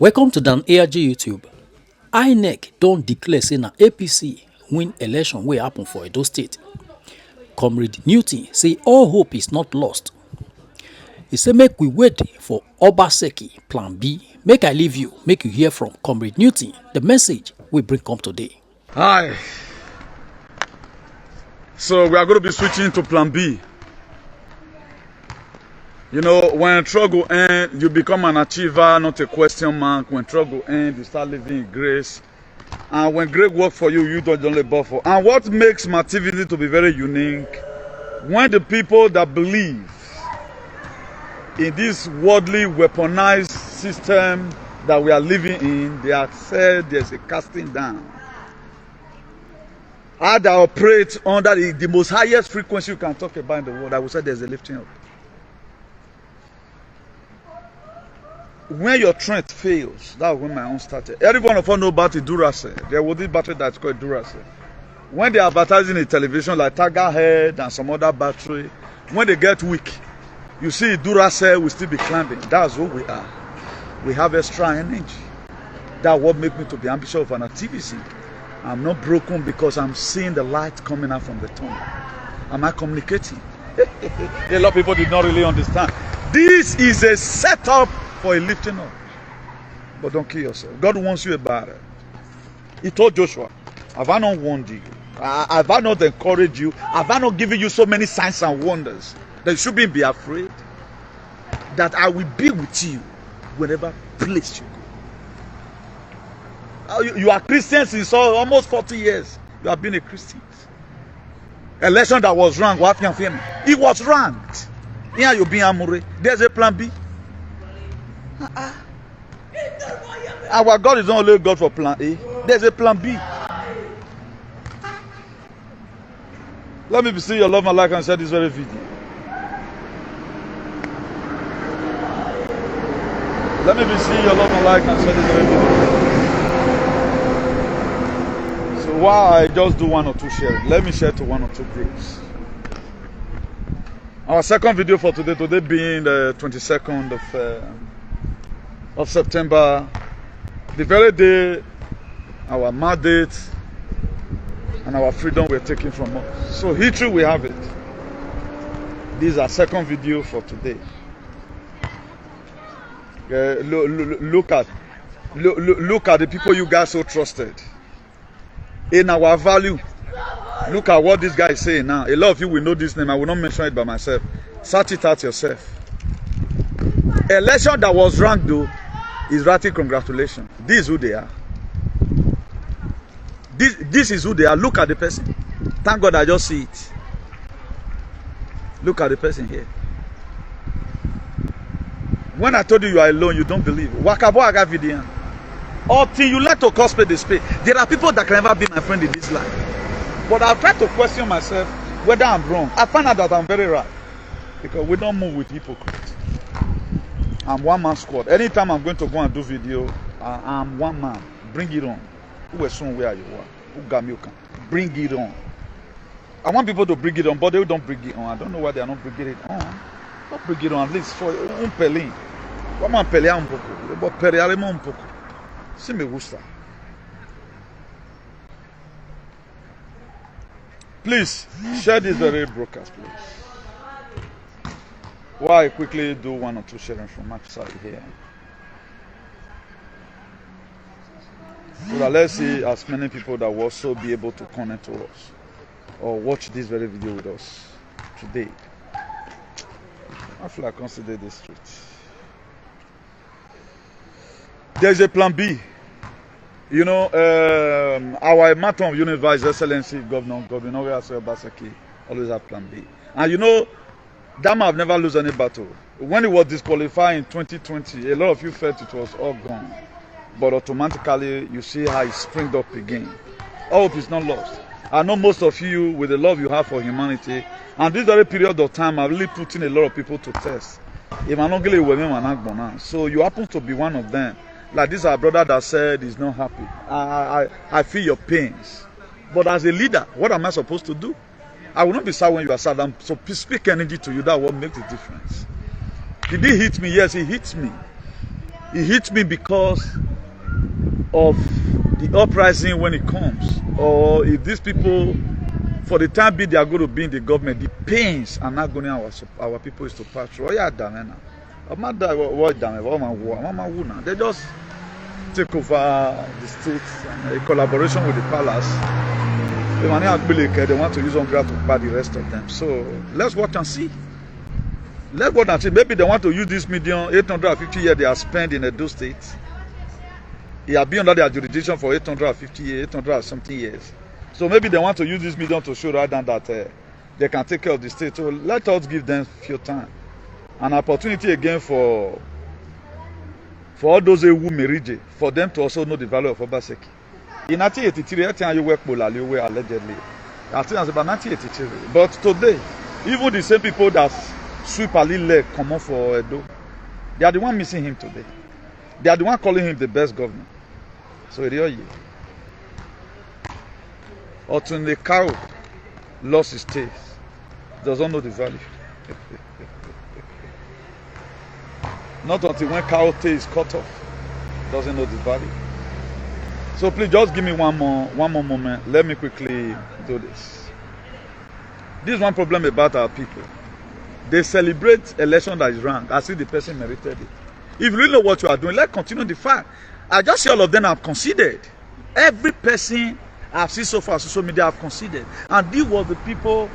Welcome to Dan ARG YouTube. Inec don't declare say na APC win election wey happen for Edo State. Comrade Newton say all hope is not lost. He say make we wait for Obaseki plan B. Make I leave you, make you hear from Comrade Newton the message we bring come today. Hi. So we are going to be switching to plan B. You know, when struggle ends, you become an achiever, not a question mark. When struggle ends, you start living in grace. And when great work for you, you don't labor for. And what makes my activity to be very unique, when the people that believe in this worldly weaponized system that we are living in, they have said there's a casting down. How they operate under the most highest frequency you can talk about in the world, I would say there's a lifting up. When your strength fails, that's when my own started. Every one of us know about the Duracell. There was this battery that's called Duracell. When they are advertising in television like Tiger Head and some other battery, when they get weak, you see Duracell will still be climbing. That's who we are. We have extra energy. That's what makes me to be ambitious of an activity. I'm not broken because I'm seeing the light coming out from the tunnel. Am I communicating? A lot of people did not really understand. This is a setup for a lifting up. But don't kill yourself. God wants you about it. He told Joshua, have I not warned you? Have I not encouraged you? Have I not given you so many signs and wonders that you shouldn't be afraid? That I will be with you wherever place you go. You are Christians in almost 40 years. You have been a Christian. Election that was wrong. What can you It was ranked. Here you be Amure. There's a plan B. Our God is not only God for plan A. There's a plan B. Let me see your love and like and share this very video. Let me see your love and like and share this very video. So while I just do one or two shares, let me share to one or two groups. Our second video for today being the 22nd of September, the very day our mandate and our freedom were taken from us. So history we have it. This is our second video for today. Look at the people you guys so trusted. In our value, look at what this guy is saying now. A lot of you will know this name. I will not mention it by myself. Search it out yourself. Election that was ranked though is writing congratulations. This is who they are. This is who they are. Look at the person. Thank God I just see it. Look at the person here. When I told you you are alone, you don't believe. Wakabo aga video. Until you like to cosplay the space. There are people that can never be my friend in this life. But I've tried to question myself whether I'm wrong. I find out that I'm very right. Because we don't move with hypocrites. I'm one man squad. Anytime I'm going to go and do video, I'm one man. Bring it on. Who is soon where you are? Who got me? Bring it on. I want people to bring it on, but they don't bring it on. I don't know why they are not bringing it on. Don't bring it on at least for un pelín. Vamos a pelear un poco. Pelearemos un poco. Si me gusta. Please share this very broadcast, please. While I quickly do one or two sharing from my side here. So that let's see as many people that will also be able to connect to us or watch this very video with us today. I feel like I consider this street. There's a plan B. You know, our Matter of Universe Excellency Governor Asue Obaseki always have plan B. And you know, that man have never lose any battle. When it was disqualified in 2020, a lot of you felt it was all gone. But automatically, you see how it springed up again. Hope is not lost. I know most of you, with the love you have for humanity, and this very period of time, I've really put in a lot of people to test. So you happen to be one of them. Like this our brother that said he's not happy. I feel your pains. But as a leader, what am I supposed to do? I will not be sad when you are sad. So speak energy to you. That what makes the difference. Did he hit me? Yes, he hits me. it hits me because of the uprising when it comes, or if these people, for the time being, they are going to be in the government, the pains are not going to our people is to pass through. Oh yeah, damn now. They just take over the states and in collaboration with the palace. They want to use Hungary to buy the rest of them. So let's watch and see. Let's watch and see. Maybe they want to use this 850 years they are spent in Edo State. He has been under their jurisdiction for 850 years, 800 something years. So maybe they want to use this million to show right now that they can take care of the state. So let us give them few time. An opportunity again for all those who married, for them to also know the value of Obaseki. In 1983, you work allegedly. I think about 1983. But today, even the same people that sweep a little leg come on for Edo, they are the one missing him today. They are the one calling him the best governor. So really, Otunde Karo lost his taste. Doesn't know the value. Not until when Karo taste is cut off, doesn't know the value. So please just give me one more moment. Let me quickly do this. This is one problem about our people. They celebrate election that is wrong as if the person merited it. If you really know what you are doing, let's continue the fact. I just see all of them have considered. Every person I've seen so far on social media have considered. And these were the people.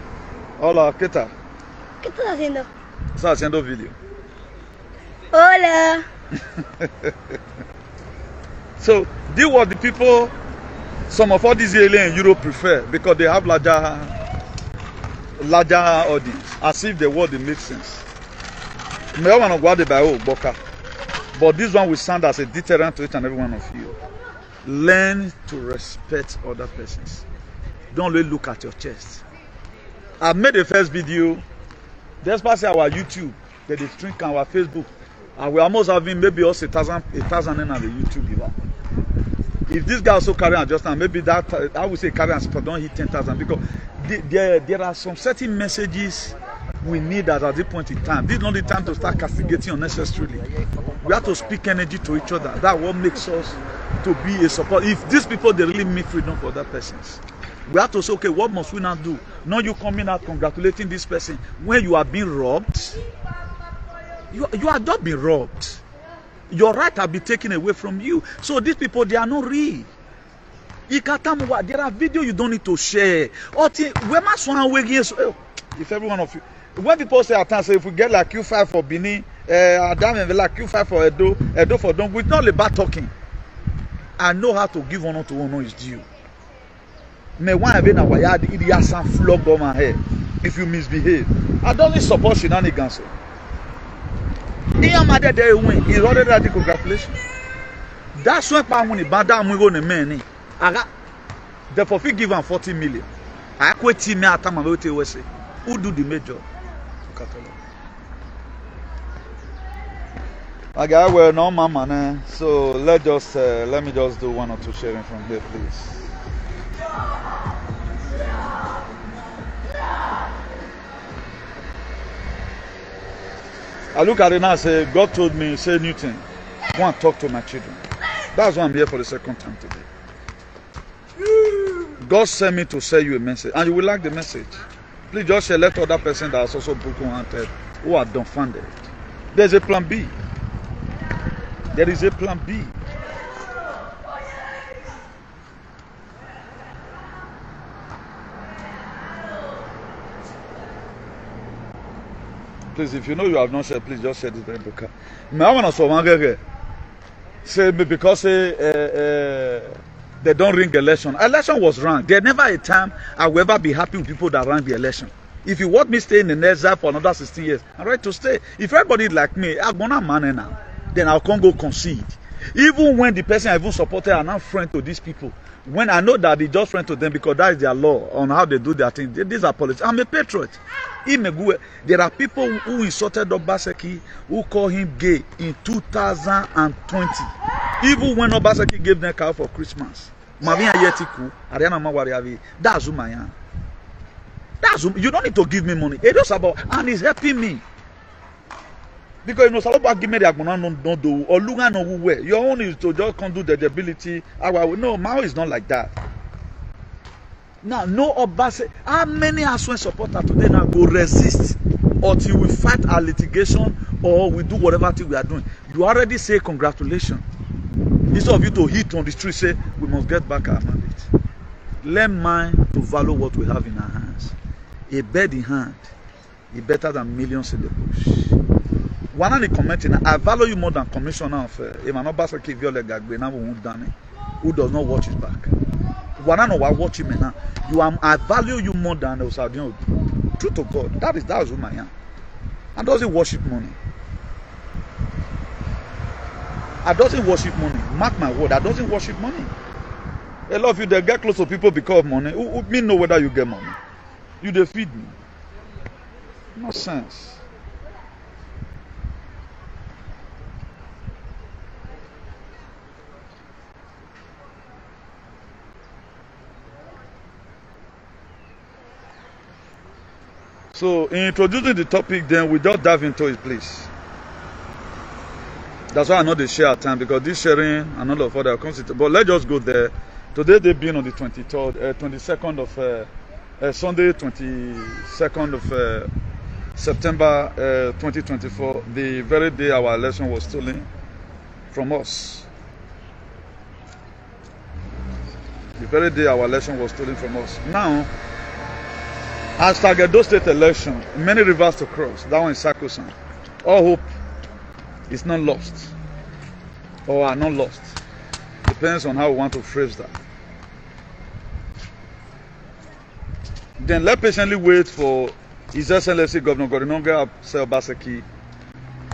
Hola, ¿qué tal? ¿Qué estás haciendo? Estás haciendo video. Hola. So these were the people some of all these aliens in Europe prefer because they have larger audience, as if the word makes sense. But this one will stand as a deterrent to each and every one of you. Learn to respect other persons. Don't only look at your chest. I made the first video. Despite our YouTube, the stream on our Facebook, and we almost having maybe also 1,000 on the YouTube. If this guy also carry on just now, maybe that I would say carry on don't hit 10,000 because there are some certain messages we need at this point in time. This is not the time to start castigating unnecessarily. We have to speak energy to each other. That's what makes us to be a support. If these people they really mean freedom for other persons, we have to say, okay, what must we now do? Now you coming out congratulating this person when you are being robbed. You are not being robbed. Your right have been taken away from you. So these people, they are not real. There are videos you don't need to share. If every one of you, when people say at times, if we get like Q5 for Benin, Adam and like Q5 for Edo for Dong, it's not about talking. I know how to give honor to honor is due. If you misbehave, I don't support shenanigans. He already had the congratulations. That's why therefore, if you give him 40 million, I quit him at time who do the major. Okay, well, no, mama. So let me just do one or two sharing from here, please. I look at it now and say, God told me, say Newton, go and talk to my children. That's why I'm here for the second time today. God sent me to sell you a message, and you will like the message. Please just share, let other person that is also broken-hearted, who are dumbfounded. There's a plan B. There is a plan B. Please, if you know you have not shared, please just share this very book. I want to say because they don't ring election. Election was wrong. There never a time I will ever be happy with people that ran the election. If you want me to stay in the exile for another 16 years, I'm ready to stay. If everybody like me, I'm gonna man now, then I can't go concede. Even when the person I even supported are not friend to these people, when I know that they just friend to them because that is their law on how they do their thing. These are politics. I'm a patriot. There are people who insulted Obaseki who call him gay in 2020. Even when Obaseki gave them car for Christmas. That's Umaya. You don't need to give me money. It's just about, and it's helping me. Because you know, some people give me the agbona no do or lunga no where. Your own is to just come do the ability. No, Mao is not like that. Now, no Obaseki. How many Asue supporters today now go resist until we fight our litigation or we do whatever thing we are doing? You already say congratulations. Instead of you to hit on the street, say we must get back our mandate. Learn mind to value what we have in our hands. A bird in hand is better than millions in the bush. One of the commenting, I value you more than commissioner of Obaseki who does not watch his back. One of the watch him now. I value you more than the Saudi. True to God, that is who I am. And doesn't worship money. I doesn't worship money. Mark my word, I doesn't worship money. A lot of you they get close to people because of money. Who me know whether you get money? You they feed me. No sense. So in introducing the topic, then we just dive into it, please. That's why I know they share our time, because this sharing and all of other comes. But let's just go there. Today they've been on the 22nd of Sunday, 22nd of September 2024, the very day our election was stolen from us. The very day our election was stolen from us. Now, as target those state election, many rivers to cross. That one is sacrosanct. All hope is not lost or are not lost. Depends on how we want to phrase that. Then let's patiently wait for His Excellency Governor Godinonga Obaseki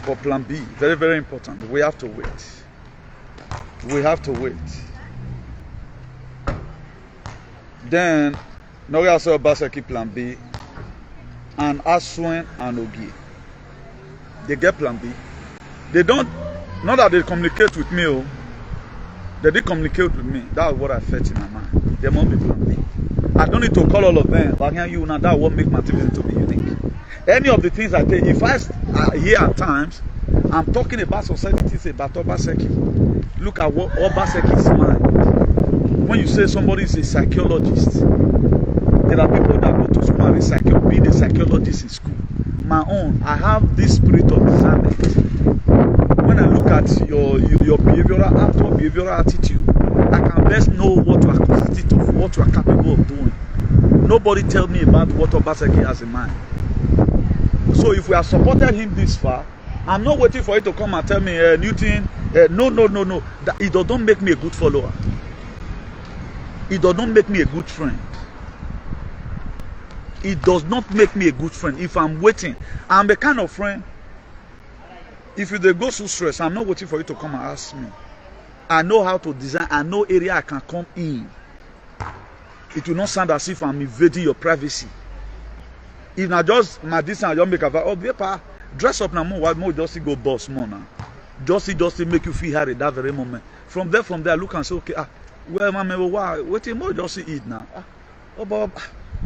for Plan B. Very, very important. We have to wait. We have to wait. Then Noga Obaseki Plan B and Asue and Ogie. They get Plan B. They don't, not that they communicate with me, oh. They did communicate with me. That's what I felt in my mind. There must be Plan B. I don't need to call all of them, but here you now, that won't make my activity to be unique. Any of the things I take, if I hear at times, I'm talking about society, about Obaseki. Look at what Obaseki's mind. When you say somebody is a psychologist, there are people that go to school and be the psychologist in school. My own, I have this spirit of discernment. When I look at your behavioral attitude, I can best know what you are capable of, what you are capable of doing. Nobody tell me about what Obaseki has in mind. So if we have supported him this far, I'm not waiting for you to come and tell me, Newton, no. It does not make me a good follower. It does not make me a good friend. It does not make me a good friend if I'm waiting. I'm the kind of friend, if you go through stress, I'm not waiting for you to come and ask me. I know how to design. I know area I can come in. It will not sound as if I'm invading your privacy. If not just my distance, I just make a paper, dress up now more just go boss more now. Just make you feel hard at that very moment. From there, I look and say, okay, well, why waiting more just eat now.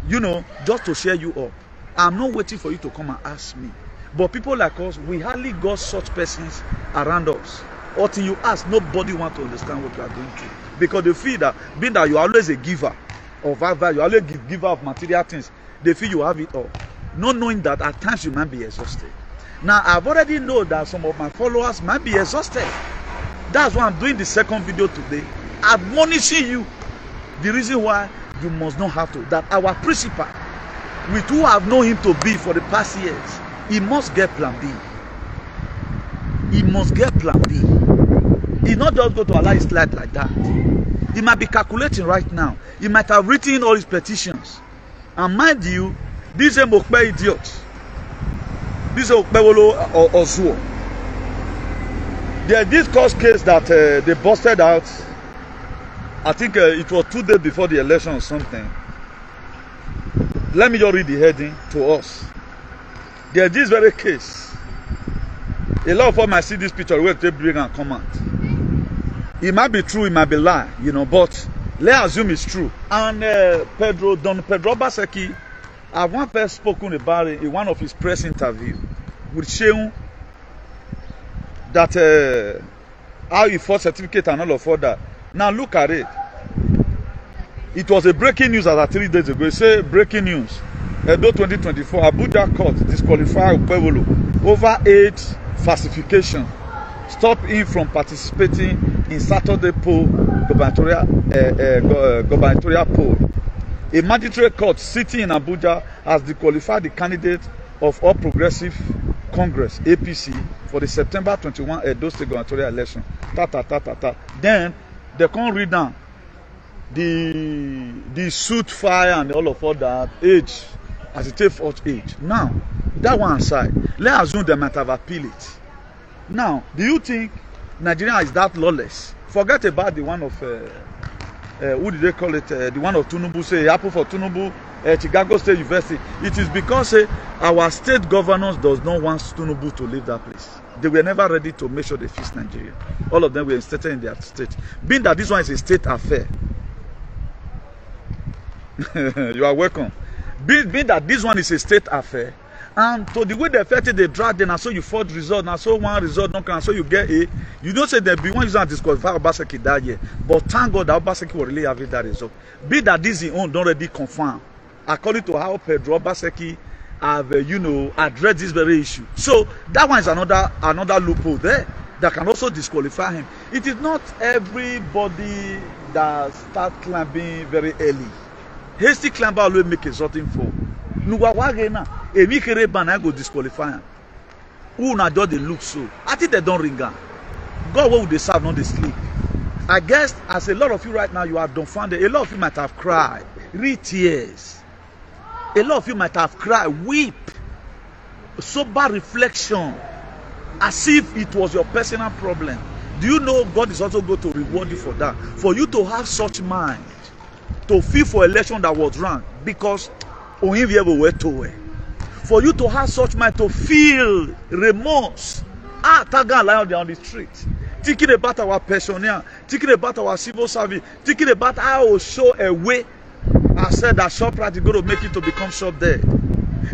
You know, just to share you up. I'm not waiting for you to come and ask me. But people like us, we hardly got such persons around us. Until you ask, nobody wants to understand what you are doing to. Because they feel that, being that you're always a giver of value, you always giver of material things, they feel you have it all. Not knowing that at times you might be exhausted. Now, I've already know that some of my followers might be exhausted. That's why I'm doing the second video today, admonishing you. The reason why you must not have to, that our principal, with who I've known him to be for the past years, he must get Plan B. He must get Plan B. He's not just going to allow his slide like that. He might be calculating right now. He might have written all his petitions. And mind you, this is a Mokpe idiot. This is a Mokpe Asue. There's this court case that they busted out. I think it was 2 days before the election or something. Let me just read the heading to us. There's this very case. A lot of us might see this picture where they bring and comment. It might be true, it might be lie, you know, but let's assume it's true. And Don Pedro Obaseki, I've one person spoken about it in one of his press interviews with Sheung that how he fought certificate and all of all that. Now look at it. It was a breaking news as of 3 days ago. It said breaking news. Edo 2024, Abuja court disqualified Upewolo over age falsification. Stop him from participating in Saturday poll gubernatorial poll. A magistrate court sitting in Abuja has disqualified the candidate of All Progressive Congress (APC) for the September 21 Edo State gubernatorial election. Then they can't read down the suit fire and all of all that age as it takes for age. Now that one aside, let's assume they might have appealed it. Now, do you think Nigeria is that lawless? Forget about the one of who did they call it? The one of Tinubu. Say Apple for Tinubu, Chicago State University. It is because our state governors does not want Tinubu to leave that place. They were never ready to make sure they fix Nigeria. All of them were instated in their state. Being that this one is a state affair. You are welcome. Being that this one is a state affair. And to the way they affect it, they drag them, and so you forge result, and so one result don't come, and so you get A. You don't say there be one user disqualify Obaseki that year, but thank God that Obaseki will really have that result. Be that this is own don't already confirm, according to how Pedro Obaseki have addressed this very issue. So that one is another loophole there that can also disqualify him. It is not everybody that start climbing very early. Hasty climber always make a certain fall. Emi kere ban I go disqualify am. Who na just dey look so? I think they don't ring am. God what would they serve, not they sleep. I guess as a lot of you right now, you are dumbfounded. A lot of you might have cried, read tears. A lot of you might have cried, weep, sober reflection, as if it was your personal problem. Do you know God is also going to reward you for that? For you to have such mind, to feel for election that was wrong, because for you to have such mind to feel remorse, Taga lion on the street, thinking about our pensioner, thinking about our civil service, thinking about how we show a way. I said that ShopRite is going to make it to become shop dead.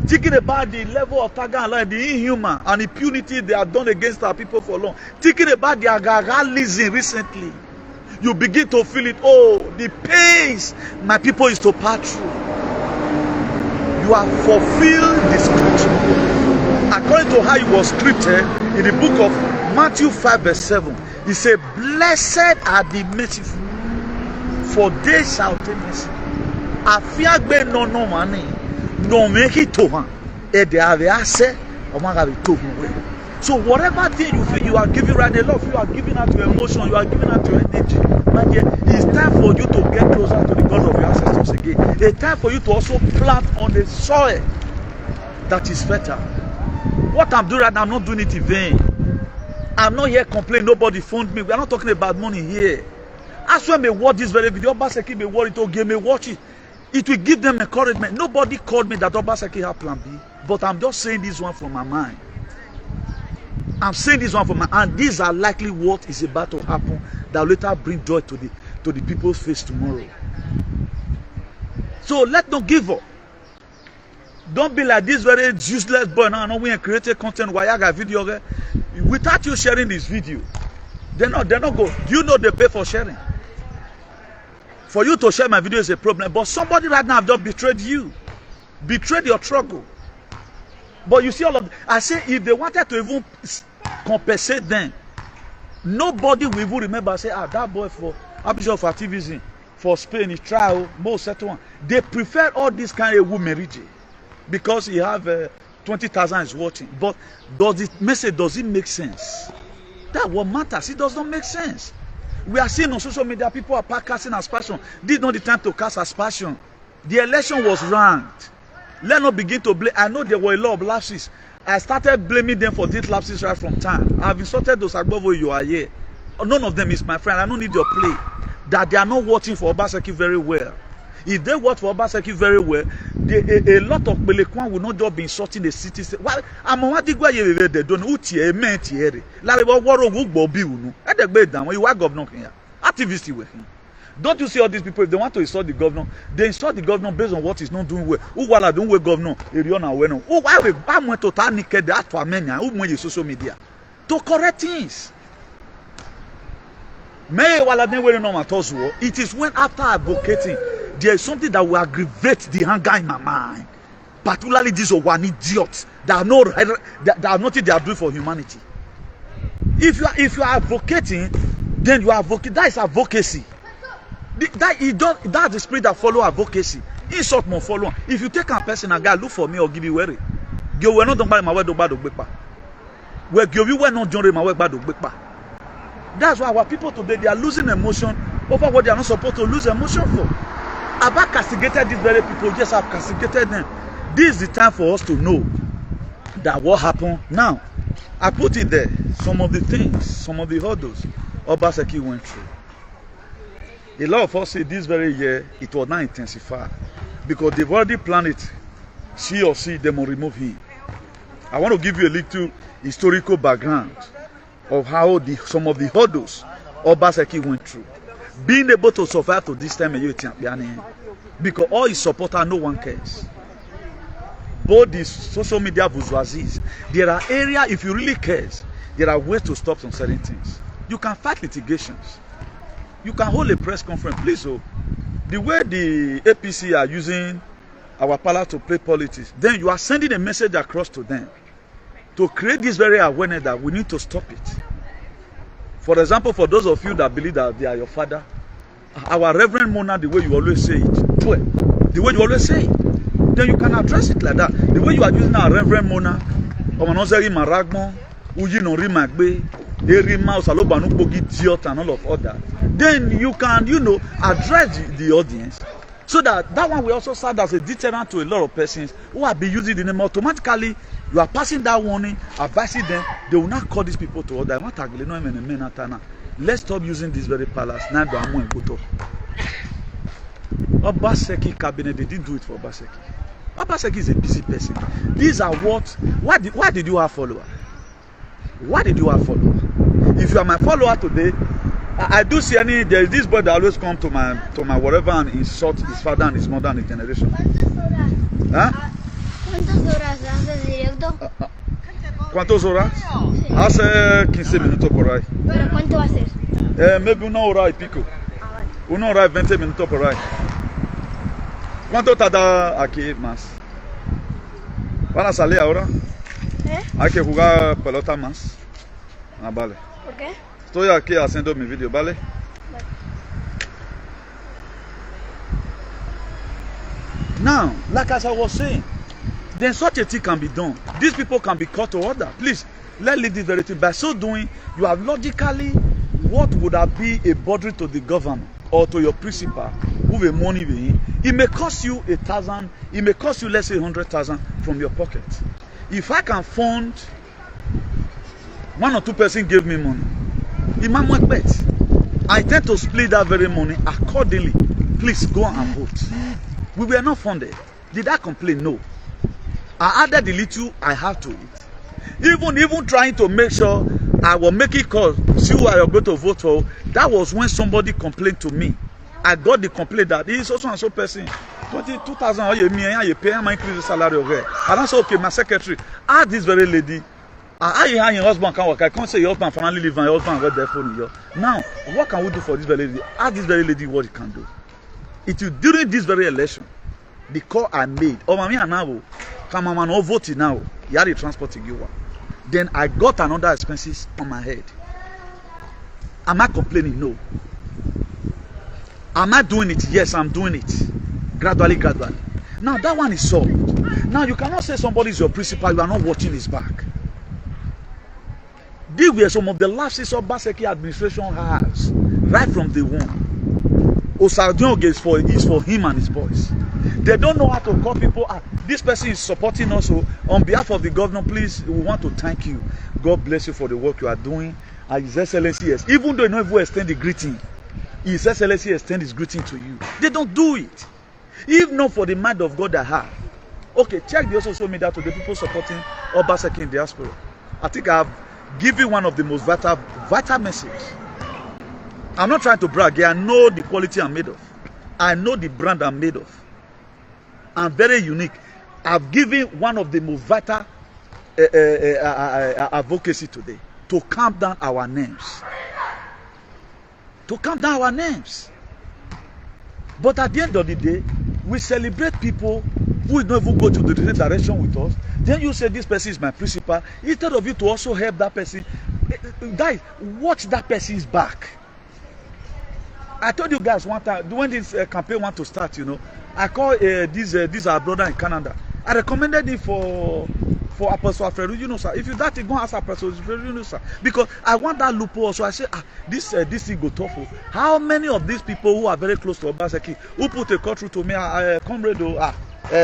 Thinking about the level of Taga lion, the inhuman and impunity they have done against our people for long. Thinking about the agagalism recently, you begin to feel it. Oh, the pains my people is to pass through. You have fulfilled the scripture according to how it was scripted in the book of Matthew 5 verse 7. He said, blessed are the merciful, for they shall obtain mercy. Afiagbe no money, no make it to one. So whatever thing you feel you are giving right now, love you are giving out your emotion, you are giving out your energy. My dear, it's time for you to get closer to the God of your ancestors again. It's time for you to also plant on the soil that is fertile. What I'm doing right now, I'm not doing it in vain. I'm not here complaining. Nobody phoned me. We are not talking about money here. Asue may watch this very video. Obaseki may watch it. Ogie may watch it. It will give them encouragement. Nobody called me that Obaseki have plan B. But I'm just saying this one from my mind. I'm saying this one from my mind. And these are likely what is about to happen that will later bring joy to the people's face tomorrow. So let's not give up. Don't be like this very useless boy now. I know we created content why I got video without you sharing this video. They're not go. Do you know they pay for sharing? For you to share my video is a problem. But somebody right now have just betrayed you. Betrayed your struggle. But you see all of them. I say if they wanted to even compensate them, nobody will even remember say, that boy for Bishop for activism for Spain is trial most set one. They prefer all this kind of women because he have 20,000 is watching. But does it make sense? That what matters. It does not make sense. We are seeing on social media people are casting aspersion. This is not the time to cast aspersion. The election was ranked. Let's not begin to blame. I know there were a lot of lapses. I started blaming them for these lapses right from time. I've insulted those Agbovo you are here. None of them is my friend. I don't need your play. That they are not watching for Obaseki very well. If they watch for Obaseki very well, a lot of Belekwan will not just be insulting the city. Well, I'm on what they don't utie mentiere. Like what Bobby unu. And they go down when you are governor here. Activists with him. Don't you see all these people? If they want to insult the governor, they insult the governor based on what he's not doing well. Who while doing governor, Eriona Weno. Who why we went to Tanika that for many who when you social media. to correct things. It is when after advocating, there is something that will aggravate the anger in my mind. Particularly these one idiots that are nothing they are doing for humanity. If you are advocating, then you are advocating. That is advocacy. That's the spirit that follow advocacy. Insult more follow. If you take a person and guy look for me or give you worry, you will not buy my way to bad ogbepa. Where you will not join my way bad ogbepa. That's why our people today, they are losing emotion over what they are not supposed to lose emotion for. Have I castigated these very people? Yes, I've castigated them. This is the time for us to know that what happened. Now, I put it there. Some of the things, some of the hurdles Obaseki went through. A lot of us say this very year, it will not intensify. Because they've already planned it. She or she, they will remove him. I want to give you a little historical background of how some of the hurdles Obaseki went through. Being able to survive to this time, because all his supporters, no one cares. Both the social media bourgeoisies, there are areas, if you really cares, there are ways to stop some certain things. You can fight litigations. You can hold a press conference. Please, the way the APC are using our power to play politics, then you are sending a message across to them to create this very awareness that we need to stop it. For example, for those of you that believe that they are your father, our Reverend Mona, the way you always say it, the way you always say it, then you can address it like that. The way you are using our Reverend Mona, Omanozeri Maragmo, Uji no Rimagbe, Erima Osaloba Nupogi Diot and all of other, then you can, address the audience. So that one will also serve as a deterrent to a lot of persons who have been using the name. Automatically, you are passing that warning, advising them. They will not call these people to order. Let's stop using this very palace. Now, Obaseki cabinet, they didn't do it for Obaseki. Obaseki is a busy person. These are why did you have follower? Why did you have follower? If you are my follower today, I do see there is this boy that always come to my whatever and insult his father and his mother and his generation. ¿Ah? ¿Cuántas horas haces directo? ¿Cuántas horas? Sí. Hace 15 minutos por ahí. ¿Pero cuánto haces? Maybe 1 hora y pico. 1 hora y 20 minutos por ahí. ¿Cuánto tarda aquí más? ¿Van a salir ahora? Hay que jugar pelota más. Ah, vale. ¿Por qué? Estoy aquí haciendo mi video, ¿vale? Now, like as I was saying, then such a thing can be done. These people can be called to order. Please, let's leave this very thing. By so doing, you have logically what would have been a burden to the government or to your principal who will money with him. It may cost you 1,000, it may cost you, let's say, 100,000 from your pocket. If I can fund 1 or 2 persons give me money, I tend to split that very money accordingly. Please go and vote. We were not funded. Did I complain? No. I added the little I have to it. Even trying to make sure I will make it call, see who I am going to vote for. That was when somebody complained to me. I got the complaint that he is also and so person. 22,000 or you pay him increase the salary of her. And I said, okay, my secretary, ask this very lady. Your husband can work. I can't say your husband finally leave and your husband got their phone here. Now, what can we do for this very lady? Ask this very lady what he can do. It is during this very election, the call I made, oh, mommy, and now, come on, no voting now. You had the transport to give. Then I got another expenses on my head. Am I complaining? No. Am I doing it? Yes, I'm doing it. Gradually. Now, that one is solved. Now, you cannot say somebody is your principal, you are not watching his back. These were some of the lapses Obaseki administration has right from the womb. Osadioge is for him and his boys. They don't know how to call people. This person is supporting us. So on behalf of the governor, please, we want to thank you. God bless you for the work you are doing. His Excellency, yes. Even though you don't even extend the greeting, His Excellency extend his greeting to you. They don't do it. If not for the mind of God I have. Okay, check the social media to the people supporting Obaseki in diaspora. I think I have given one of the most vital messages. I'm not trying to brag. I know the quality I'm made of. I know the brand I'm made of. I'm very unique. I've given one of the most vital advocacy today to calm down our names. To calm down our names. But at the end of the day, we celebrate people who don't even go to the same direction with us. Then you say this person is my principal. Instead of you to also help that person, guys, watch that person's back. I told you guys one time when this campaign want to start, you know, I call this our brother in Canada. I recommended him for Apostle Alfredo, you know, sir. If you that thing, go ask Apostle Alfredo, you know, sir. Because I want that loophole. So I say, this thing go tough. How many of these people who are very close to Obaseki, who put a call through to me, comrade,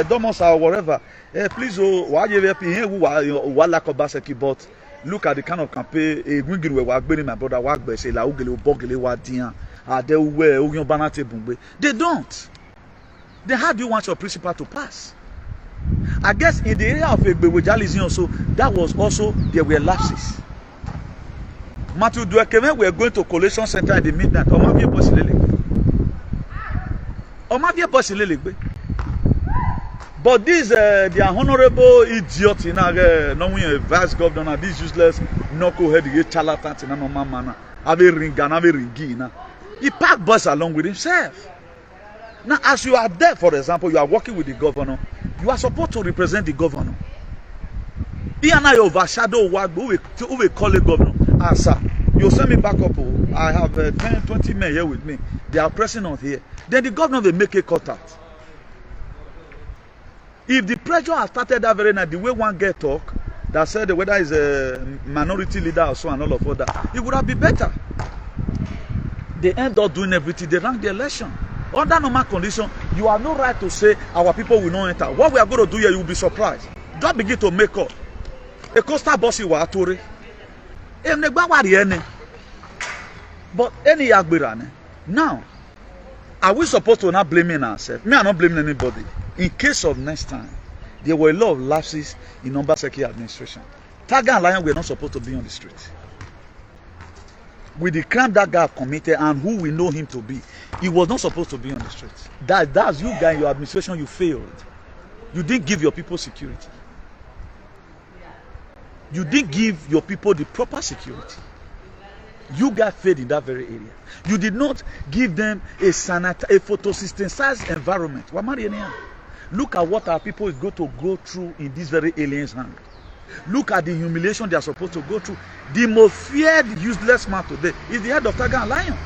Domos or whatever, please, why you help me? Who like Obaseki, but look at the kind of campaign. My brother, they don't. Then how do you want your principal to pass? I guess in the area of Egbewejalism also, that was also, there were lapses. Matthew Duekeme, we are going to collation center at the midnight. But these, the honorable idiots in our knowing a vice governor, these useless knucklehead charlatans in a normal manner, he packed bus along with himself. Now, as you are there, for example, you are working with the governor, you are supposed to represent the governor. He and I overshadow what we call a governor. Sir, you send me back up. I have 10, 20 men here with me. They are pressing on here. Then the governor will make a contact. If the pressure has started that very night, the way one get talk, that said whether it's a minority leader or so and all of that, it would have been better. They end up doing everything. They rank the election. Under normal condition, you have no right to say our people will not enter. What we are going to do here, you will be surprised. Don't begin to make up. A coastal bossy wa atore. But any yagbirane. Now, are we supposed to not blaming ourselves? Me, I'm not blaming anybody. In case of next time, there were a lot of lapses in Obaseki administration. Taga and Lion were not supposed to be on the street. With the crime that guy committed and who we know him to be, he was not supposed to be on the streets. That's you guys, your administration, you failed. You didn't give your people security. You didn't give your people the proper security. You got failed in that very area. You did not give them a photosynthesized environment. Look at what our people is going to go through in this very alien's hand. Look at the humiliation they are supposed to go through. The most feared useless man today is the head of Tiger and Lion.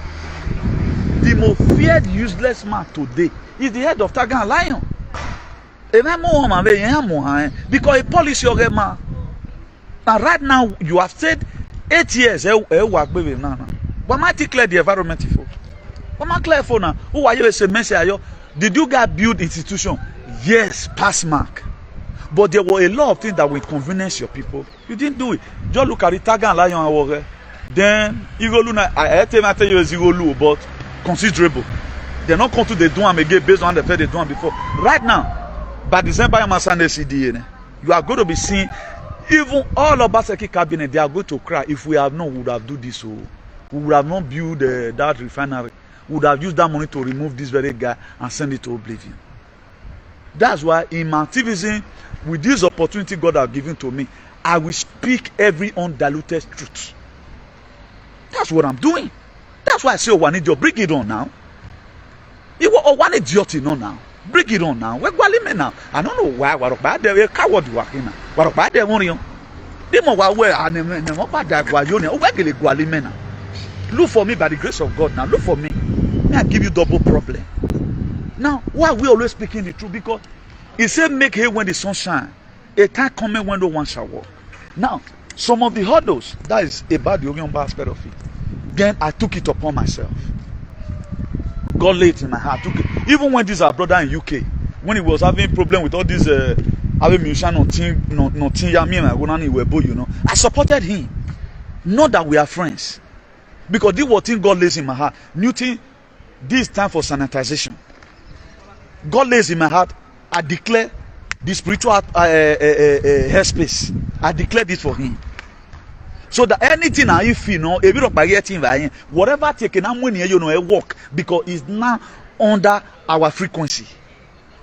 The most feared useless man today is the head of Tiger and Lion. Because a policy of a man. And right now, you have said 8 years. What might declare the environment for? What might clear for now? Who are you as a message? Did you guys build institution? Yes, pass mark. But there were a lot of things that will convenience your people. You didn't do it. Just look at the Tiger and Lion. Then, I tell you is Igolu, but considerable. They're not going to the Duam again based on the fact they done before. Right now, by December, you are going to be seeing even all Obaseki cabinet, they are going to cry. If we have known, we would have do this. We would have not built that refinery. We would have used that money to remove this very guy and send it to oblivion. That's why in my activism, with this opportunity God has given to me, I will speak every undiluted truth. That's what I'm doing. That's why I say, one idiot, bring it on now. One idiot, you know now. Bring it on now. We're going now. I don't know why. What about the coward working now? What about the money? Look for me by the grace of God now. Look for me. May I give you double problem. Now, why are we always speaking the truth? Because he said, make hay when the sun shines. A time coming when no one shall walk. Now, some of the hurdles, that is about the Ogie aspect of it. Then I took it upon myself. God laid it in my heart. Even when this our brother in UK, when he was having problem with all these musician you know, I supported him. Not that we are friends. Because this was thing God lays in my heart. New thing, this time for sanitization. God lays in my heart. I declare the spiritual headspace. I declare this for him. So that anything I feel, no, a bit of baguette, whatever taken, I'm winning, you know, a walk because it's now under our frequency.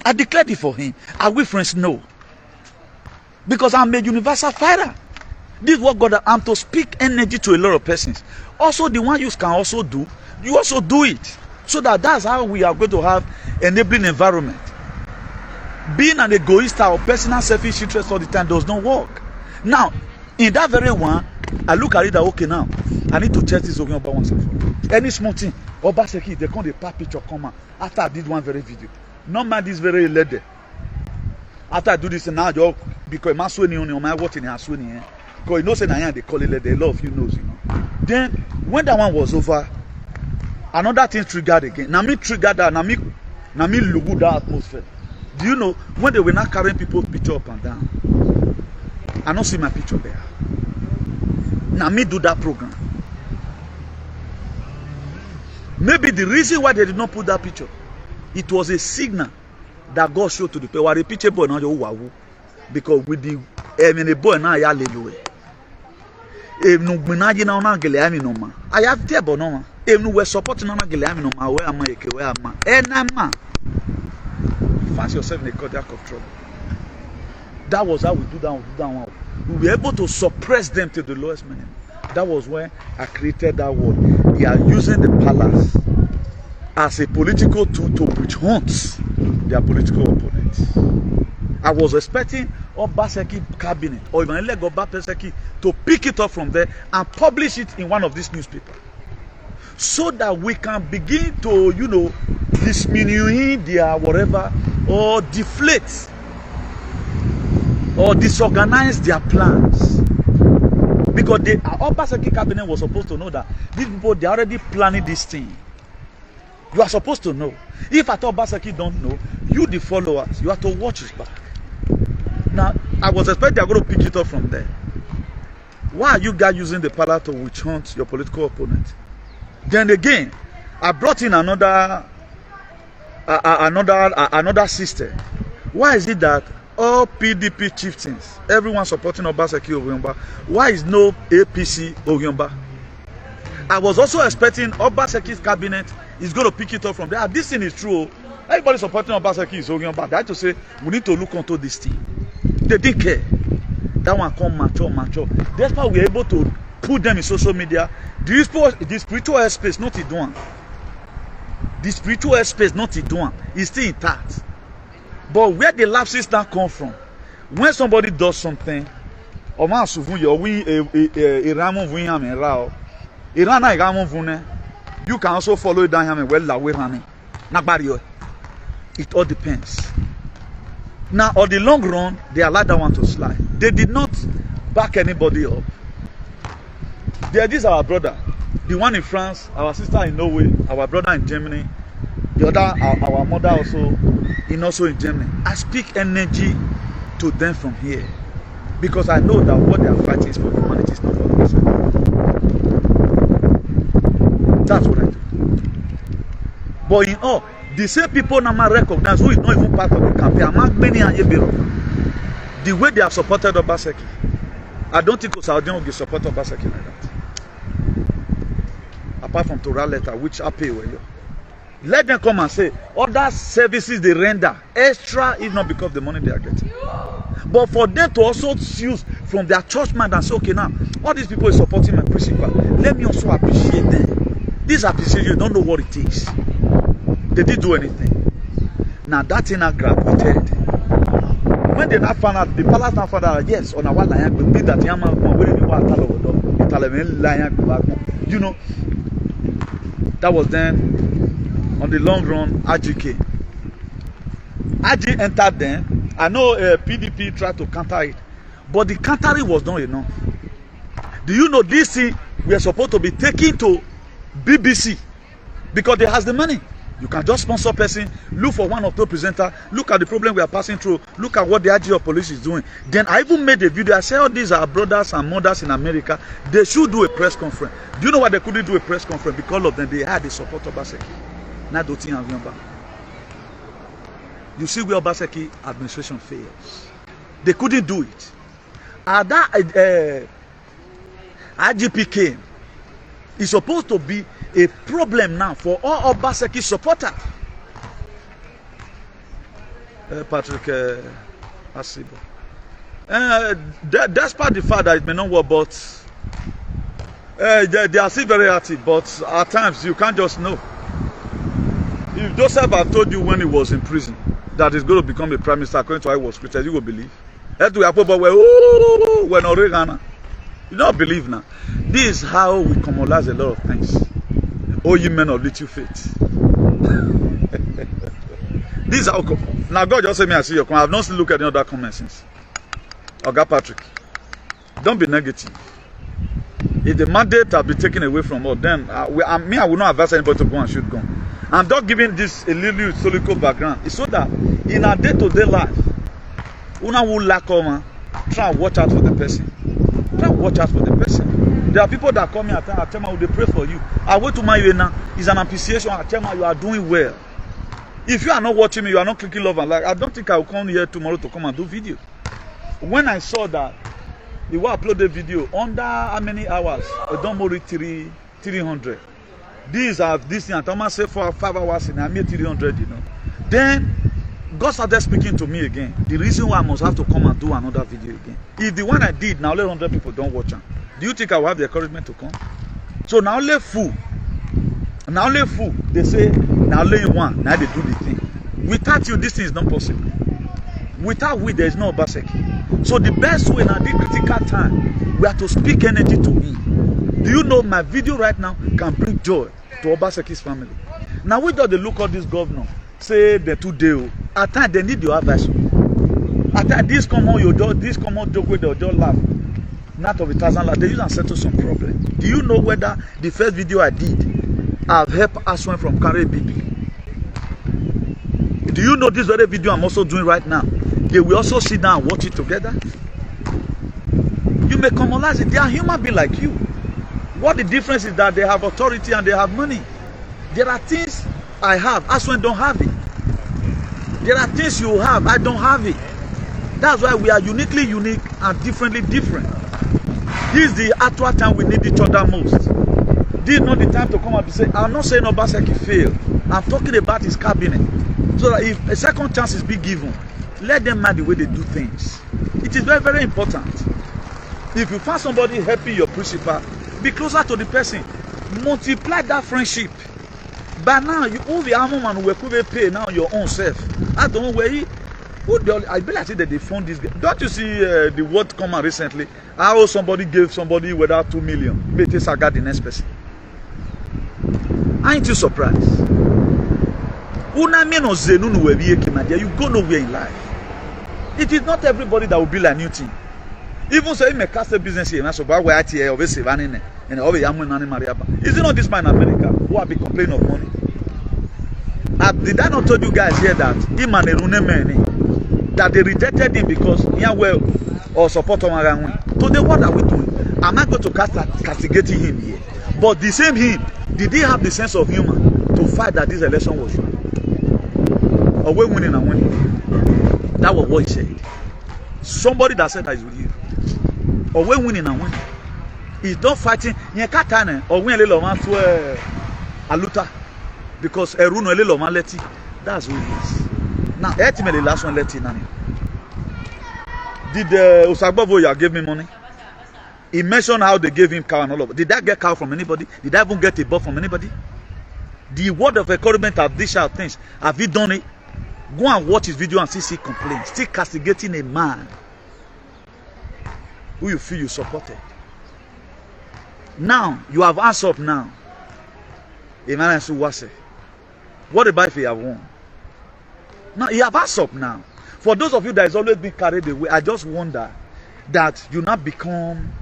I declared it for him. Are we friends? No. Because I'm a universal fighter. This is what God, I'm to speak energy to a lot of persons. Also, the one you can also do, you also do it. So that's how we are going to have enabling environment. Being an egoist or personal selfish interest all the time does not work. Now, in that very one, I look at it that, okay, now, I need to test this Ogie about once and for all. Any small thing, Obaseki, they come, they pack picture, come out. After I did one very video. No man, this very lady. After I do this, now, because my Asue on my what in Asue, because you know, say, they call it lady, a lot of you knows, you know. Then, when that one was over, another thing triggered again. Now, me triggered that, now me look at that atmosphere. Do you know, when they were not carrying people's picture up and down, I don't see my picture there. Now me do that program. Maybe the reason why they did not put that picture, it was a signal that God showed to the people. The picture boy now you because with the boy now ya lelue. I have table no. Even we supporting na gele no ma where am I where am I? Find yourself in a cardiac of trouble. That was how we do that. We were able to suppress them to the lowest minimum. That was when I created that word. They are using the palace as a political tool to witch hunt their political opponents. I was expecting Obaseki cabinet or even Obaseki to pick it up from there and publish it in one of these newspapers, so that we can begin to, you know, disminuir their whatever or deflate or disorganize their plans. Because the Obaseki cabinet was supposed to know that these people, they are already planning this thing. You are supposed to know. If at all Obaseki don't know, you the followers, you have to watch his back. Now, I was expecting they are going to pick it up from there. Why are you guys using the power to witch hunt your political opponent? Then again, I brought in another system. Why is it that all PDP chieftains, everyone supporting Obaseki Ogiomba, why is no APC Ogiomba? I was also expecting Obaseki's cabinet is going to pick it up from there. This thing is true. Everybody supporting Obaseki is Ogiomba. They had to say, we need to look into this thing. They didn't care. That one come mature. That's why we are able to put them in social media. The spiritual airspace, not it doing. The spiritual airspace, not it doing. It's still intact. But where the lapses now come from, when somebody does something, you can also follow it down here. It all depends. Now, on the long run, they allowed that one to slide. They did not back anybody up. This is our brother. The one in France, our sister in Norway, our brother in Germany, the other, our mother also in Germany. I speak energy to them from here, because I know that what they are fighting is for humanity, is not for themselves. That's what I do. But in all, the same people now recognize who is not even part of the campaign. Among many and the way they have supported Obaseki, I don't think Osaodion will support Obaseki like that. Apart from Torah letter, which I pay well. Let them come and say other services they render extra, if not because of the money they are getting. But for them to also use from their church mind and say, okay, now all these people are supporting my principle. Let me also appreciate them. This appreciation, you don't know what it is. They didn't do anything. Now that thing I graduated. When they not found out, the palace not found out, yes, on a while I will be that young man, you know, that was then on the long run, Ogie came. Ogie entered then. I know PDP tried to counter it, but the countering was not enough. Do you know this thing we are supposed to be taking to BBC because they has the money? You can just sponsor person, look for one of those presenters, look at the problem we are passing through, look at what the IG of police is doing. Then I even made a video. I said, oh, these are brothers and mothers in America. They should do a press conference. Do you know why they couldn't do a press conference? Because of them, they had the support of Obaseki. Now, you see where Obaseki administration fails. They couldn't do it. And that IGP came. It's supposed to be a problem now for all Obaseki supporters. Patrick Asibo. Despite the fact that it may not work, but they are still very active. But at times you can't just know. If Joseph had told you when he was in prison that he's going to become a prime minister according to how he was created, you will believe. You don't believe now. This is how we commonize a lot of things. Oh, you men of little faith. This is how. Now God just said me I see your comment. I have not seen look at any other comments since. Oga Patrick, don't be negative. If the mandate has been taken away from us, then I will not advise anybody to go and shoot gun. I'm just giving this a little historical background. It's so that in our day-to-day life, una will lack try and watch out for the person. Try and watch out for the person. There are people that come here and tell me they pray for you. I went to my now. It's an appreciation. I tell me you are doing well. If you are not watching me, you are not clicking love and like. I don't think I will come here tomorrow to come and do video. When I saw that you will upload the video under how many hours? I don't more 300. These are this thing. Thomas say for 5 hours and I made 300. You know. Then God started speaking to me again. The reason why I must have to come and do another video again. If the one I did now only 100 people don't watch them, do you think I will have the encouragement to come? So now only fool. Now only fool. They say now only one. Now they do the thing. Without you, this thing is not possible. Without we, there is no Obaseki. So the best way now, the critical time, we have to speak energy to him. Do you know my video right now can bring joy to Obaseki's family? Now we just look at this governor, say the 2 days. At times they need your advice. At times this come on joke with the just laugh. Not of 1,000 laugh. They use and settle some problem. Do you know whether the first video I did, I've helped Asue from carry baby? Do you know this very video I'm also doing right now? They will also sit down and watch it together. You may commonize it. They are human beings like you. What the difference is that they have authority and they have money. There are things I have, Aswe don't have it. There are things you have, I don't have it. That's why we are uniquely unique and differently different. This is the actual time we need each other most. This is not the time to come up and say, I'm not saying Obaseki failed. I'm talking about his cabinet. So that if a second chance is being given, let them mind the way they do things. It is very, very important. If you find somebody helping your principal, be closer to the person. Multiply that friendship. But now, you only have man who will pay now your own self. I don't know where he. I be like that they found this guy. Don't you see the word come out recently? How somebody gave somebody without 2 million. Maybe I got the next person. Aren't you surprised? You go nowhere in life. It is not everybody that will be like Newton. Even so, you may cast a business here. So, why are you always running? And over young man, is it not this man in America who have been complaining of money? Did I not tell you guys here that him and Erune that they rejected him because he had well or support on Marangwe? Today, what are we doing? I'm not going to castigate him here. But the same him, did he have the sense of humor to fight that this election was wrong? Or we winning and winning? That was what he said. Somebody that said that is with you. Or we winning and winning. He's not fighting. Or win a little man to Aluta. Because Eruno a little man let it. That's who he is. Now, ultimately, the last one let it. Did Osagbovoya give me money? He mentioned how they gave him cow and all of it. Did I get cow from anybody? Did I even get a buff from anybody? The word of encouragement of these things. Have you done it? Go and watch his video and see complaints. Still castigating a man who you feel you supported. Now, you have answered up now. Emmanuel Suwase. What about if you have won? Now, you have answered up now. For those of you that has always been carried away, I just wonder that you not become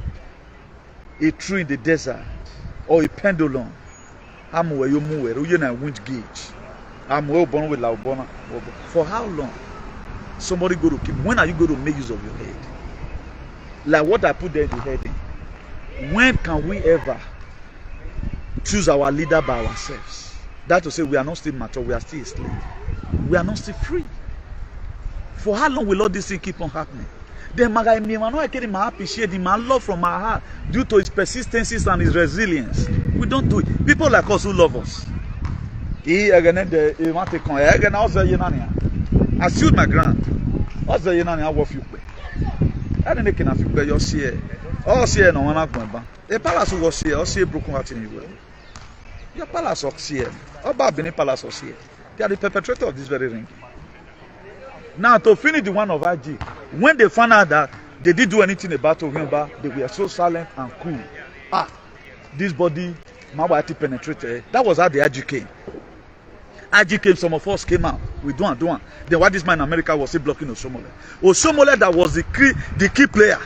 a tree in the desert or a pendulum. I'm where you move, you're not wind gauge. I'm well born with Laubona. For how long? Somebody go to keep. When are you going to make use of your head? Like what I put there in the heading. When can we ever choose our leader by ourselves? That to say we are not still mature, we are still slaves. We are not still free. For how long will all this thing keep on happening? Then I can appreciate him, my love from my heart due to his persistency and his resilience. We don't do it. People like us who love us. I sued my ground. I was the I worth you. I didn't can have you your see. All see no one agba. A palace was see, or see broken heart in you. Your palace of see. Or Babini palace of see. They are the perpetrator of this very ring. Now to finish the one of IG, when they found out that they didn't do anything about Remember, they were so silent and cool. This body, my wife penetrated. That was how the IG came. IG came, some of us came out. We do one. Then what this man in America was still blocking Osomole. Osomole that was the key player.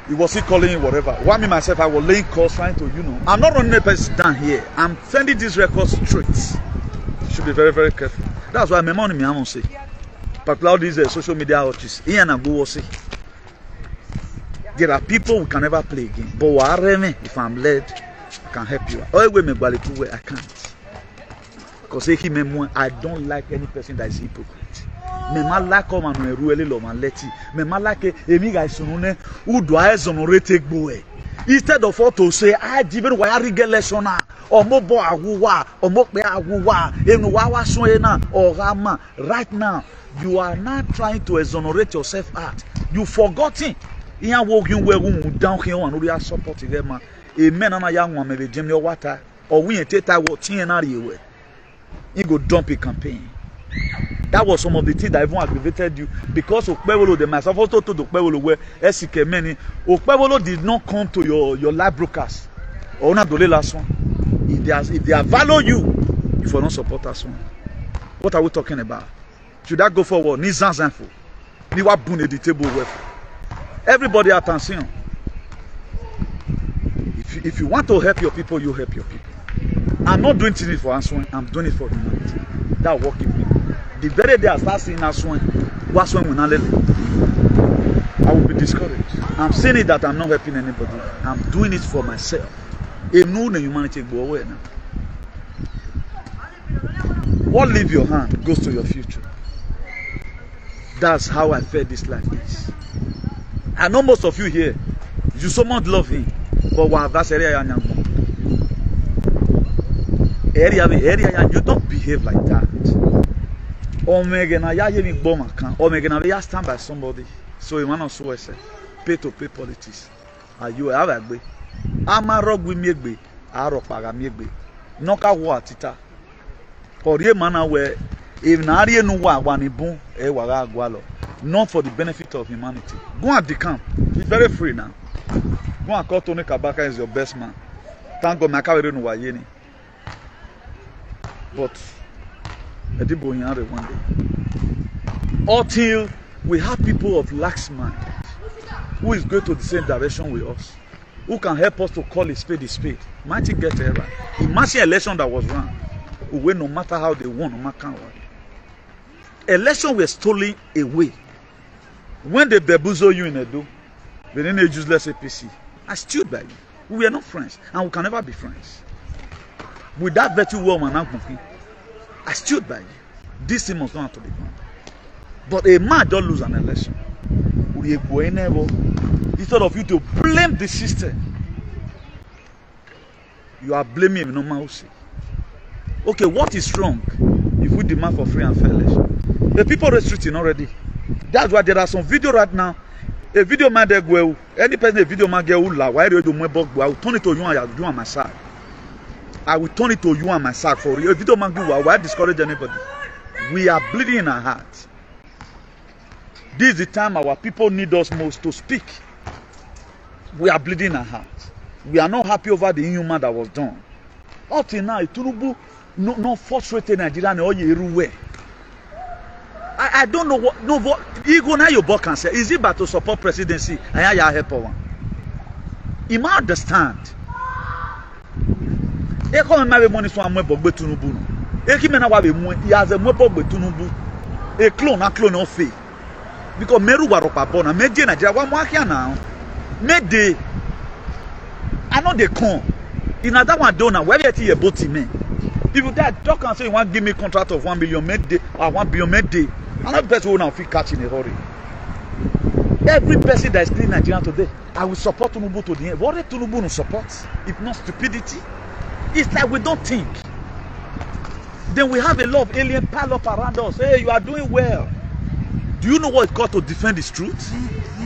He was still calling him whatever. Why me myself, I was laying calls trying to, I'm not running a person down here. I'm sending these records straight. You should be very, very careful. That's why my money me I won't say. Particularly these social media artists. Here and go see. There are people we can never play again. But if I'm led, I can help you. I can't. Because I don't like any person that is hypocrite. I like how man really love and let it. I like a guys who do I exonerate boy. Instead of all to say, I even why regulation or mobile aguwa or mokbe aguwa in wawa soena or rama. Right now, you are not trying to exonerate yourself out. You forgotten. Iya walking where down here and we are supporting them. A man and a young one maybe Jimmy water or we take that what you you go dump a campaign. That was some of the things that even aggravated you because Okpewolo, the myself also told Okpewolo where SK many Okpewolo did not come to your live broadcast or not the last one. If they value you, if you don't support us one. What are we talking about? Should I go forward? Ni zanzanfo. Ni wa bune the table with. Everybody attention. If you want to help your people, you help your people. I'm not doing things for Asue, I'm doing it for humanity. That work in me. The very day I start seeing Asue, will not let me. I will be discouraged. I'm saying it that I'm not helping anybody. I'm doing it for myself. A new humanity go away now. What leave your hand goes to your future. That's how I felt this life is. I know most of you here, you so much love him, but that's area you don't behave like that. Omega na ya yemi bomb account. Omega na ya stand by somebody. So you wanna so say pay to pay politics. Are you have agbe? Amarog we megbe, aro paga megbe. Noka wo atita. Ori mana we if na ari enu wa wanibun e waga agwalo. Not for the benefit of humanity. Go at the camp. He's very free now. Go and call Tony Kabaka is your best man. Thank God Makawere no wayeni. But Edibo Nyare one day. Until we have people of lax mind who is going to the same direction with us, who can help us to call a spade a spade. Might it get it right? Imagine election that was wrong. We win no matter how they won, no matter what. Election were stolen away. When they bebuzo you in Edo, they didn't useless APC. I stood by you. We are not friends, and we can never be friends. With that virtue woman, I stood by you. This thing must go on to the ground. But a man don't lose an election. Instead of you to blame the system, you are blaming him no matter. Okay, what is wrong if we demand for free and fair election? The people restricting already. That's why there are some video right now. A video man there go. Any person a video man get ula. Why do you do my bug? I will turn it to you and you on my side. I will turn it to you on my side for you. A video man go. Why discourage anybody? We are bleeding in our hearts. This is the time our people need us most to speak. We are bleeding in our hearts. We are not happy over the inhuman that was done. Up till now, Tunubu no frustrated Nigerian or everywhere. I don't know what you go now your book can say. Is it about to support presidency? And I help one. You might understand. E come marry money so am bogbe Tunubu no. E ki me na wa be mu he has a bogbe Tunubu. A clone of faith. Because meru wa ropa bona meje Nigeria wa mo akia now. Mede I know they come. In that one donor where you a boat me. If that talk and say you want give me contract of 1 million made or 1 billion made. Another person will now feel catch in a hurry. Every person that is clean Nigeria today, I will support Tunubu to the end. What did Tunubu no support? If not stupidity, it's like we don't think. Then we have a lot of alien pile up around us. Hey, you are doing well. Do you know what it's called to defend this truth?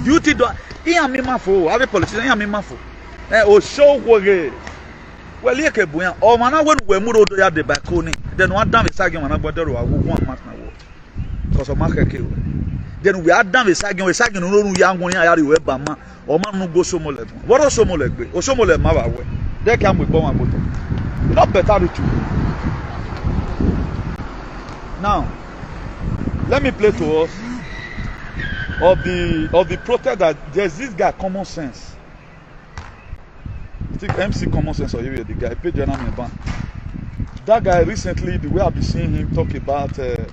Duty do. Iya mi mafo. Ave politician iya mi mafo. O show wore. Well, here ke buya. O mana when we mu do ya de ba ko ni. Then one damn is again mana gbodoro wa wo one match na wo. Cause of market ke. Then we had damn is again we sagin no ru ya ngun ya yari we ba ma. O ma nu go so mo le. What o so mo le gbe? O so mo le ma ba we. They can we born motor. Not better with you. Now, let me play to us of the protest that there's this guy common sense. I think MC common sense or you the guy paid journal me ban. That guy recently, the way I've been seeing him talk about the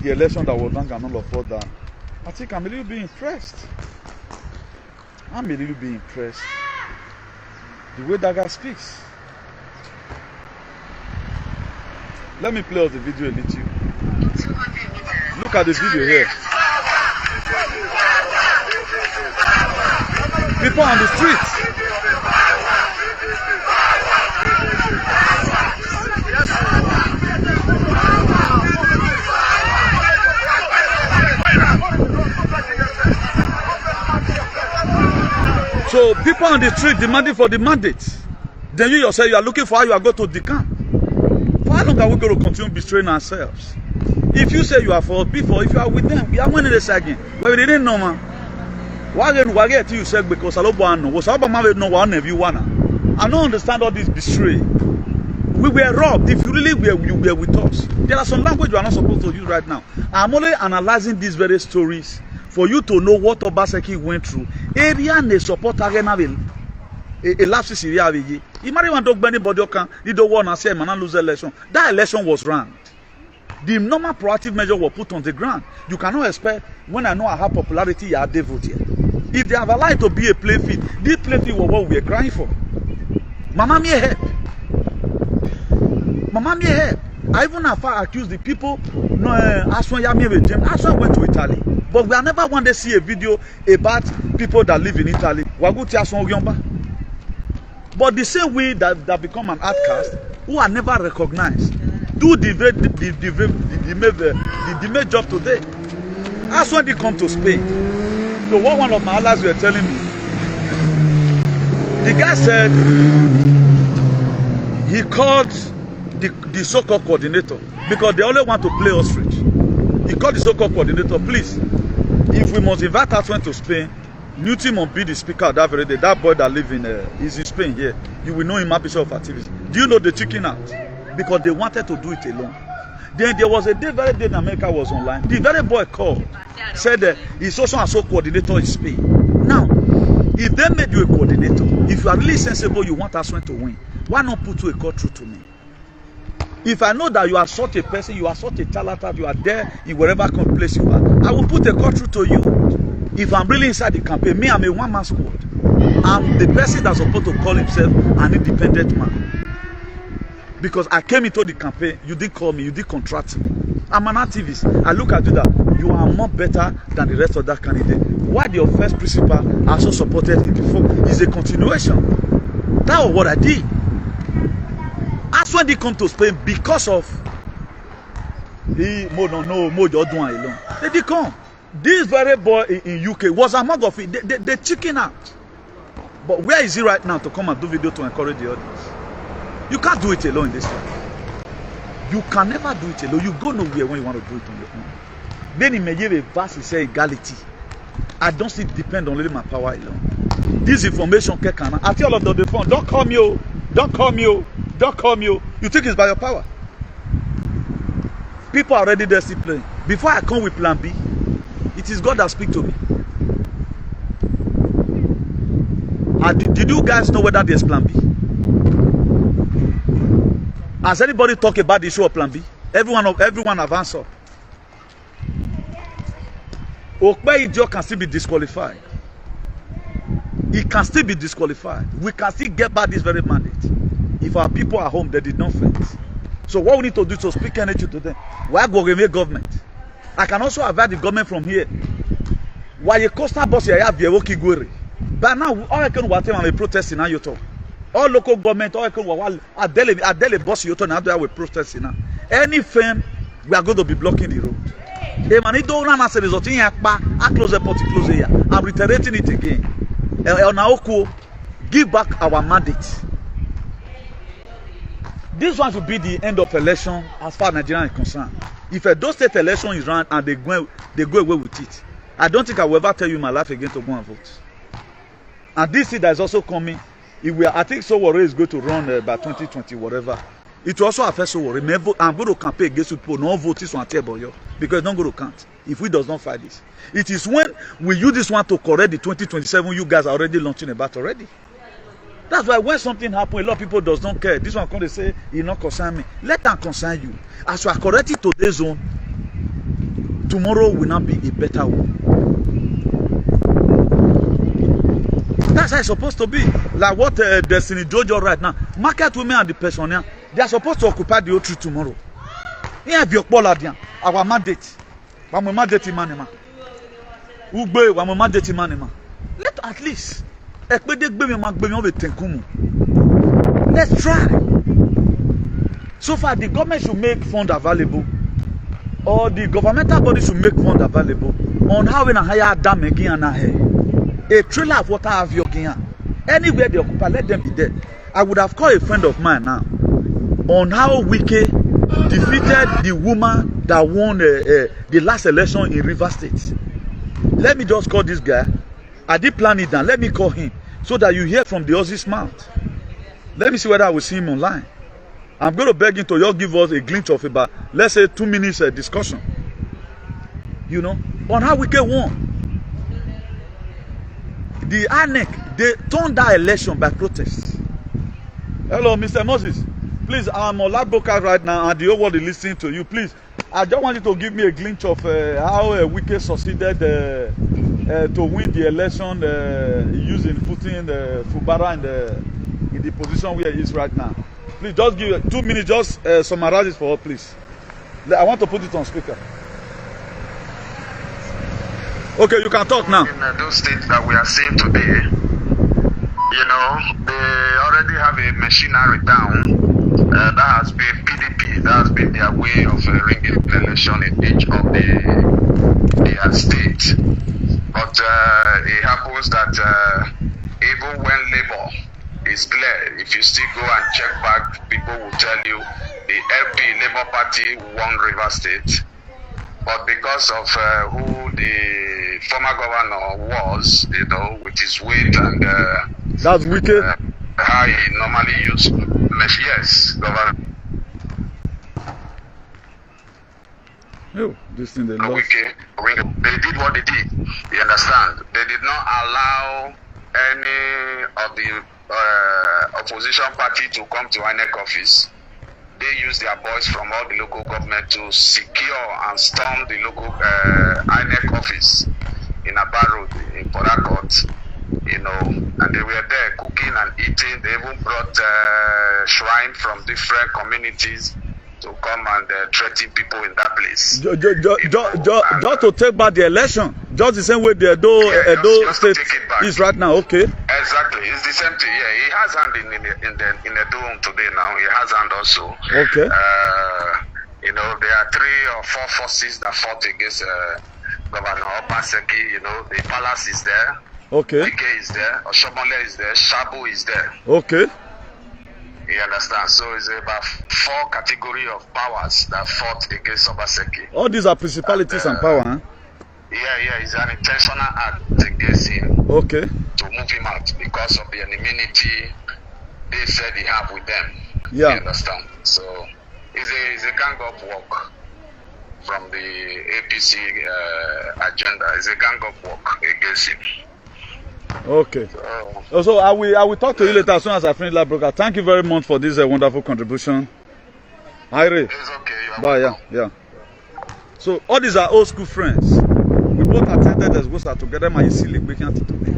election that was done and all of that, I think I'm a little bit impressed. I'm a little bit impressed. The way that guy speaks. Let me play out the video a little. Look at the video here. People on the streets. So people on the street demanding for the mandate. Then you yourself, you are looking for how you are going to decamp. For how long are we going to continue betraying ourselves? If you say you are for before, if you are with them, we are winning this again. But we didn't know, man. Why get you said because I don't know. Was about my no one of you wanna. I don't understand all this betray. We were robbed. If you really were with us, there are some language you are not supposed to use right now. I'm only analyzing these very stories for you to know what Obaseki went through. Area ne support again a lapse Syria. Imagine one dog anybody can did the one and say man lose election. That election was wrong. The normal proactive measure were put on the ground. You cannot expect when I know I have popularity, you are devoted. If they have allowed to be a play field, this play field was what we were crying for. Mama me help. Mama me help. I even have accused the people. No, Asue went to Italy, but we have never wanted to see a video about people that live in Italy. But the same way that become an outcast, who are never recognized, do the job today. That's when they come to Spain. So what one of my allies were telling me, the guy said he called the so-called coordinator because they only want to play ostrich. He called the so-called coordinator, please, if we must invite Asue to Spain, Newton must be the speaker that very day. That boy that lives is in Spain here. You will know him at Bishop of Activities. Do you know the chicken out? Because they wanted to do it alone. Then there was a day, very day in America was online. The very boy called, said that he's also a coordinator in Spain. Now, if they made you a coordinator, if you are really sensible, you want Asue to win, why not put you a call through to me? If I know that you are such a person, you are such a talented, you are there in wherever place you are, I will put a call through to you. If I'm really inside the campaign, me, I'm a one-man squad. I'm the person that's supposed to call himself an independent man. Because I came into the campaign, you didn't call me, you didn't contract me. I'm an activist. I look at you that you are more better than the rest of that candidate. Why your first principal also supported him before is a continuation. That was what I did. That's when they come to Spain because of the alone. They did come. This very boy in UK was among of it. They chicken out. But where is he right now to come and do video to encourage the audience? You can't do it alone in this life. You can never do it alone. You go nowhere when you want to do it on your own. Then he may give a verse, he say equality. I don't see depend on only my power alone. This information can I tell all of the phone, don't call me, oh, don't call me, oh, don't call me, oh. You think it's by your power? People are already there still playing. Before I come with plan B, it is God that speak to me. Did you guys know whether there's plan B? Has anybody talked about the issue of plan B? Everyone have answered. Okpe Idio can still be disqualified. He can still be disqualified. We can still get back this very mandate. If our people are home, they did not fight. So what we need to do is to speak energy to them. Why go away government? I can also avoid the government from here. Why you coastal boss here have the Ogie Gwere? But now all I can watch them and protesting now you talk. All local government, all I can watch Adele boss you talk now they are protesting now. Any firm, we are going to be blocking the road. A man don't run as a result in Yakba, I close the pot, close here. I'm reiterating it again. Naoko, give back our mandate. This one should be the end of election as far as Nigeria is concerned. If a those state election is run and they go away with it, I don't think I will ever tell you in my life again to go and vote. And this thing that is also coming, I think Sowore is going to run by 2020, whatever. It will also affect Sowore. I'm going to campaign against people, no vote this one table, because it's not going to count if we does not fight this. It is when we use this one to correct the 2027, you guys are already launching a battle already. That's why when something happens, a lot of people does not care. This one come to say, it not concern me. Let them concern you. As you are corrected today's zone, tomorrow will not be a better one. That's how it's supposed to be. Like what Destiny Jojo right now. Market women and the pensioner, they are supposed to occupy the O3 tomorrow. Yeah, our mandate. Let at least. Let's try. So far, the government should make funds available, or the governmental body should make funds available on how we can hire dam again and a trailer of water have your again. Anywhere they occupy, let them be there. I would have called a friend of mine now on how Wike defeated the woman that won the last election in Rivers State. Let me just call this guy. I did plan it down. Let me call him so that you hear from the Aussie's mouth. Let me see whether I will see him online. I'm going to beg him to just give us a glimpse of about, let's say, 2 minutes discussion. You know, on how we get won. The Inec, they turned that election by protest. Hello, Mr. Moses. Please, I'm on loud broadcast right now, and the whole world is listening to you. Please, I just want you to give me a glimpse of how Wike succeeded to win the election using putting Fubara in the position where he is right now. Please just give 2 minutes, just summarize it for us, please. I want to put it on speaker. Okay, you can talk now. In those states that we are seeing today, you know, they already have a machinery down that has been PDP, that has been their way of ringing the election in each of their states. But it happens that even when Labour is clear, if you still go and check back, people will tell you the LP Labour Party won Rivers State. But because of who the former governor was, you know, with his weight and that's wicked. How he normally used yes, governor. Oh, this thing they lost. They did what they did. You understand? They did not allow any of the opposition party to come to Inec office. They used their boys from all the local government to secure and storm the local Inec office in Abaro, in Port Harcourt, you know, and they were there cooking and eating. They even brought shrine from different communities to come and threaten people in that place. Just to take back the election, just the same way the Edo state is right now, okay? Exactly, it's the same thing. Yeah, he has hand in Edo today now. He has hand also. Okay. You know, there are 3 or 4 forces that fought against Governor Obaseki. You know, the palace is there. Okay. Ike is there. Oshomole is there. Shabu is there. Okay. You understand? So it's about 4 categories of powers that fought against Obaseki. All these are principalities and power, huh? Yeah, it's an intentional act against him. Okay. To move him out because of the enmity they said he have with them. Yeah. You understand? So it's a gang up work from the APC agenda. It's a gang up work against him. Okay. So I will talk to you later as soon as I finish that broadcast. Thank you very much for this wonderful contribution. Ire. It's okay. Bye. Yeah. So all these are old school friends. We both attended the Esgosa together. My silly weekend today.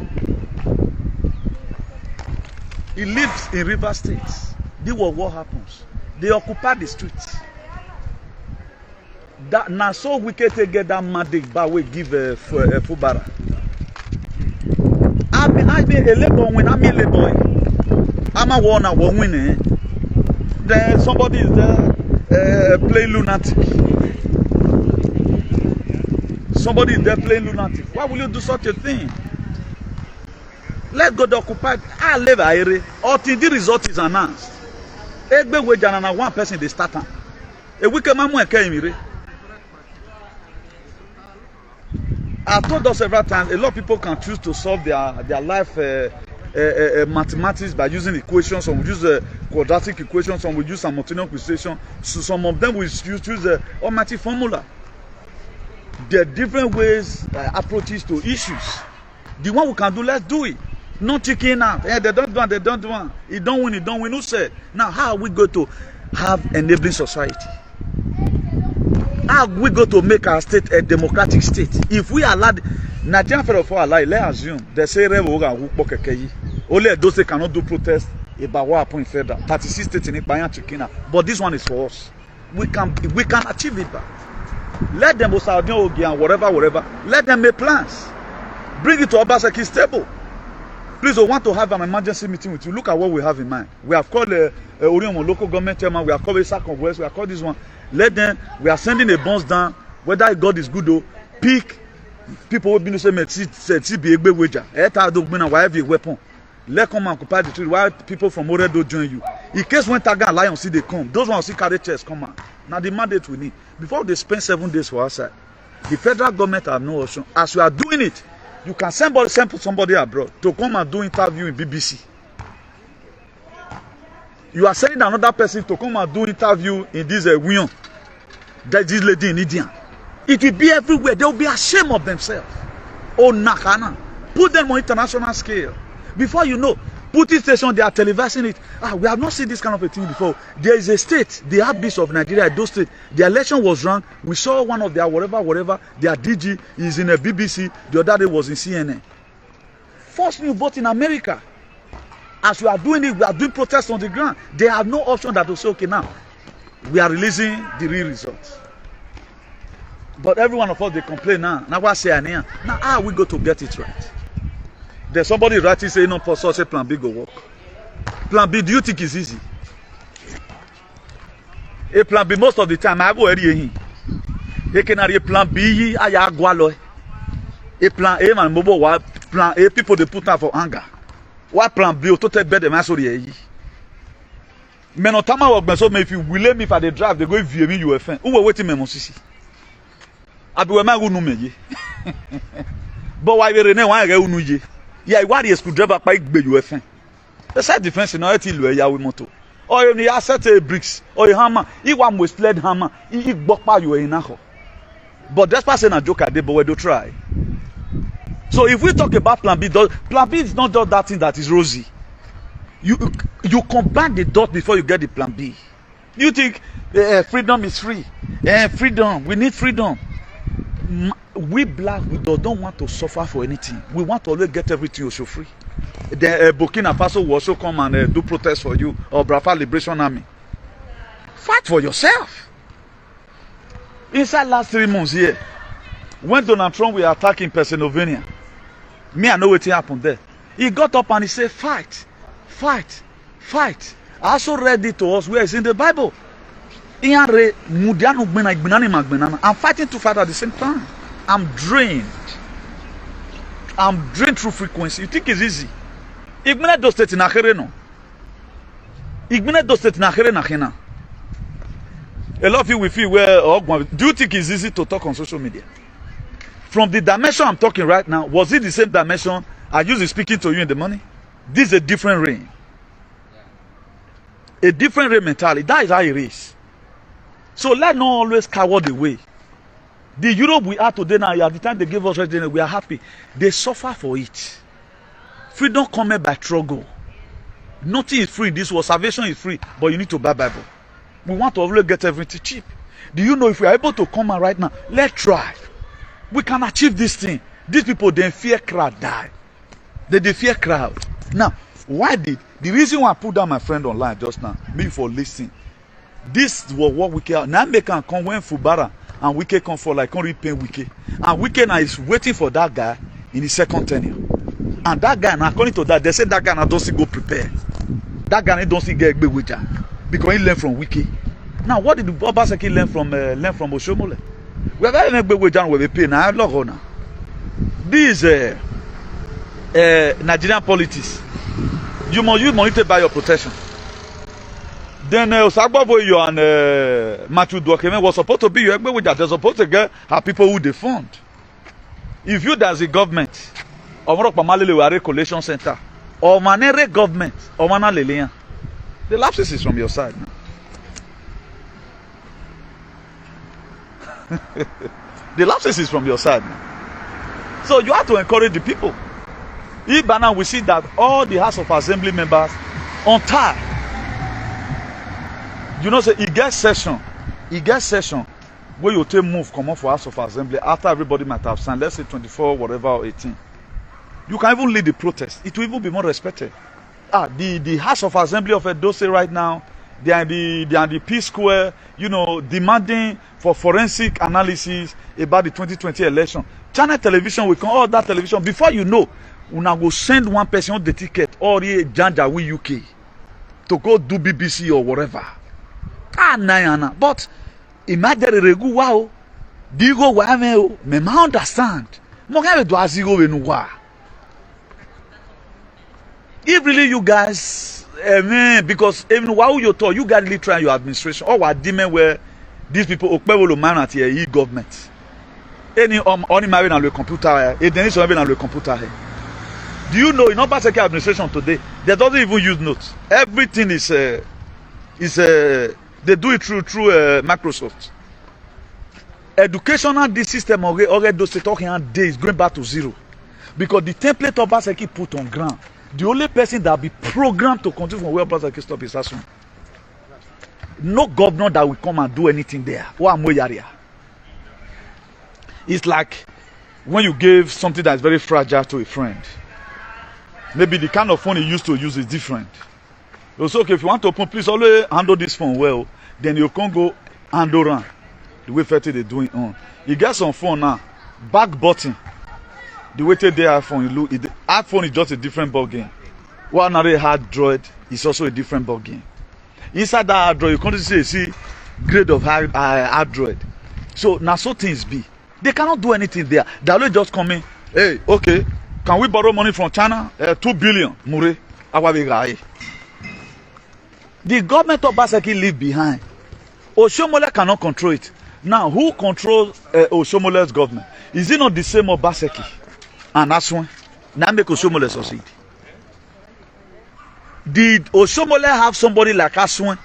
He lives in River State. This was what happens. They occupied the streets. That now so wicked to get that magic by we give Fubara. I mean a labor when I'm a labor. I'm a one winning. Then somebody is there play lunatic. somebody is there playing lunatic. Why will you do such a thing? Let God occupy. I live here until the result is announced. Egbe wejana na one person dey start am. A wicked man won't carry me. I told us several times, a lot of people can choose to solve their life mathematics by using equations. Some will use quadratic equations, some will use simultaneous equation. So some of them will use the almighty formula. There are different ways, approaches to issues. The one we can do, let's do it. Not chicken out. They don't do one, they don't do one. It don't win, it don't win. Who said? Now, how are we going to have enabling society? How are we going to make our state a democratic state? If we allow Nigerian Federal for allow, let's assume they say only those they cannot do protest about what happened in federal. 36 states in Ipayan Chikina. But this one is for us. We can achieve it back. Let them Ogie and whatever. Let them make plans. Bring it to Obaseki's table. Please, I want to have an emergency meeting with you. Look at what we have in mind. We have called Oriomo local government chairman. We have called Isak of West. We have called this one. Let them. We are sending a bonds down. Whether God is good or pick people who been say be a wager. Whatever weapon. Let come and occupy the street. Why people from Oredo join you? In case when Taga and Lion see they come, those ones see carry chairs come on. Now the mandate we need before they spend 7 days for outside. The federal government have no option. As we are doing it. You can send somebody abroad to come and do interview in BBC. You are sending another person to come and do interview in this Wion. That this lady in India. It will be everywhere. They will be ashamed of themselves. Oh, Nakana. Put them on international scale. Before you know, Putin station, they are televising it. We have not seen this kind of a thing before. There is a state, the heartbeat of Nigeria, those states. The election was wrong. We saw one of their whatever. Their DG is in a BBC. The other day was in CNN. First new vote in America. As we are doing it, we are doing protests on the ground. They have no option that to say, okay, now we are releasing the real results. But every one of us, they complain now. Now what say now how are we going to get it right? There's somebody writing saying no for such a plan B go work. Plan B, do you think is easy? A plan B most of the time I go eri ehin. Can a plan B aya agwa a plan A man mobo wa plan A people they put out for anger. What plan B to take bed them sorry eyi. Men no tama work so if you will me for the drive they go view me you offend. Who waiting me mosisi. Abi we ma unu meye. But why we rene wan re unu ye. Yeah, what is screwdriver by you offend? The side difference in our till we are with moto. Or you asset bricks or a hammer, he one with sled hammer, he bokpa you in a. But that's passing a joke at the but we do try. So if we talk about plan B is not just that thing that is rosy. You combine the dot before you get the plan B. You think freedom is free? Freedom, we need freedom. We black, we don't want to suffer for anything. We want to always get everything also free. The Burkina Faso will also come and do protest for you, or Biafra Liberation Army. Fight for yourself. Inside last 3 months here, when Donald Trump was attacking Pennsylvania, me I know what happened there. He got up and he said, fight. I also read it to us where it's in the Bible. I'm fighting to fight at the same time. I'm drained through frequency. You think it's easy? Ignite those states in Akhere. A lot of you will feel do you think it's easy to talk on social media? From the dimension I'm talking right now, was it the same dimension I used to speaking to you in the morning? This is a different reign. A different reign mentality. That is how it is. So let's not always coward away. The Europe we are today now, at the time they gave us residence, we are happy. They suffer for it. Freedom comes by struggle. Nothing is free in this world. Salvation is free, but you need to buy Bible. We want to always get everything cheap. Do you know if we are able to come out right now, let's try. We can achieve this thing. These people, they fear crowd die. They fear crowd. Now, the reason why I put down my friend online just now, maybe for listening, this was what we can. Now they can come when Fubara and Wike come for like only pay Wike. And Wike now is waiting for that guy in his second tenure. And that guy, now according to that, they said that guy now don't see go prepare. That guy don't see get big because he learned from Wike. Now what did Obaseki learn from Oshomole? We very next we down we pay now. Look now. This Nigerian politics. You must use money to buy your protection. Then Osagbovoyo and Matthew Dwokeme was supposed to be your with that. They're supposed to get our people who they fund. If you as a government, or collation center, or manere government, or manalelian, the lapses is from your side now. The lapses is from your side now. So you have to encourage the people. If now we see that all the House of Assembly members on time, you know, say it gets session where you take move come on for House of Assembly after everybody might have signed, let's say 24, whatever, or 18. You can even lead the protest. It will even be more respected. The House of Assembly of Edo right now, they are the P Square, you know, demanding for forensic analysis about the 2020 election. Channel television will come, all that television, before you know, una go send one person on the ticket or the Janja we UK to go do BBC or whatever. But imagine regu wow, digo wa me ma understand. Mo ga do azigo we nu wa. If really you guys, because even while you talk, you guys really try your administration. Or what demand where these people okpewolo man at your government. Any only marry on the computer, et then so on the computer. Do you know in Obaseki administration today, they don't even use notes. Everything is they do it through Microsoft. Educational this system already those talking days going back to zero. Because the template Obaseki put on ground, the only person that will be programmed to continue from where Obaseki stop is Asue. No governor that will come and do anything there. It's like when you give something that is very fragile to a friend. Maybe the kind of phone he used to use is different. Also, okay, if you want to open, please always handle this phone well. Then you can go handle around the way they're doing on. You get some phone now, back button. The way they iPhone, you look, iPhone is just a different ball game. One another hard droid is also a different ball game. Inside that hard droid, you can't see grade of hard droid. So now so things be. They cannot do anything there. They will just come in. Hey, okay, can we borrow money from China? 2 billion. Mure. The government of Obaseki leave behind. Oshomole cannot control it. Now, who controls Oshomole's government? Is it not the same Obaseki and Asue? Now make Oshomole succeed. Did Oshomole have somebody like Asue,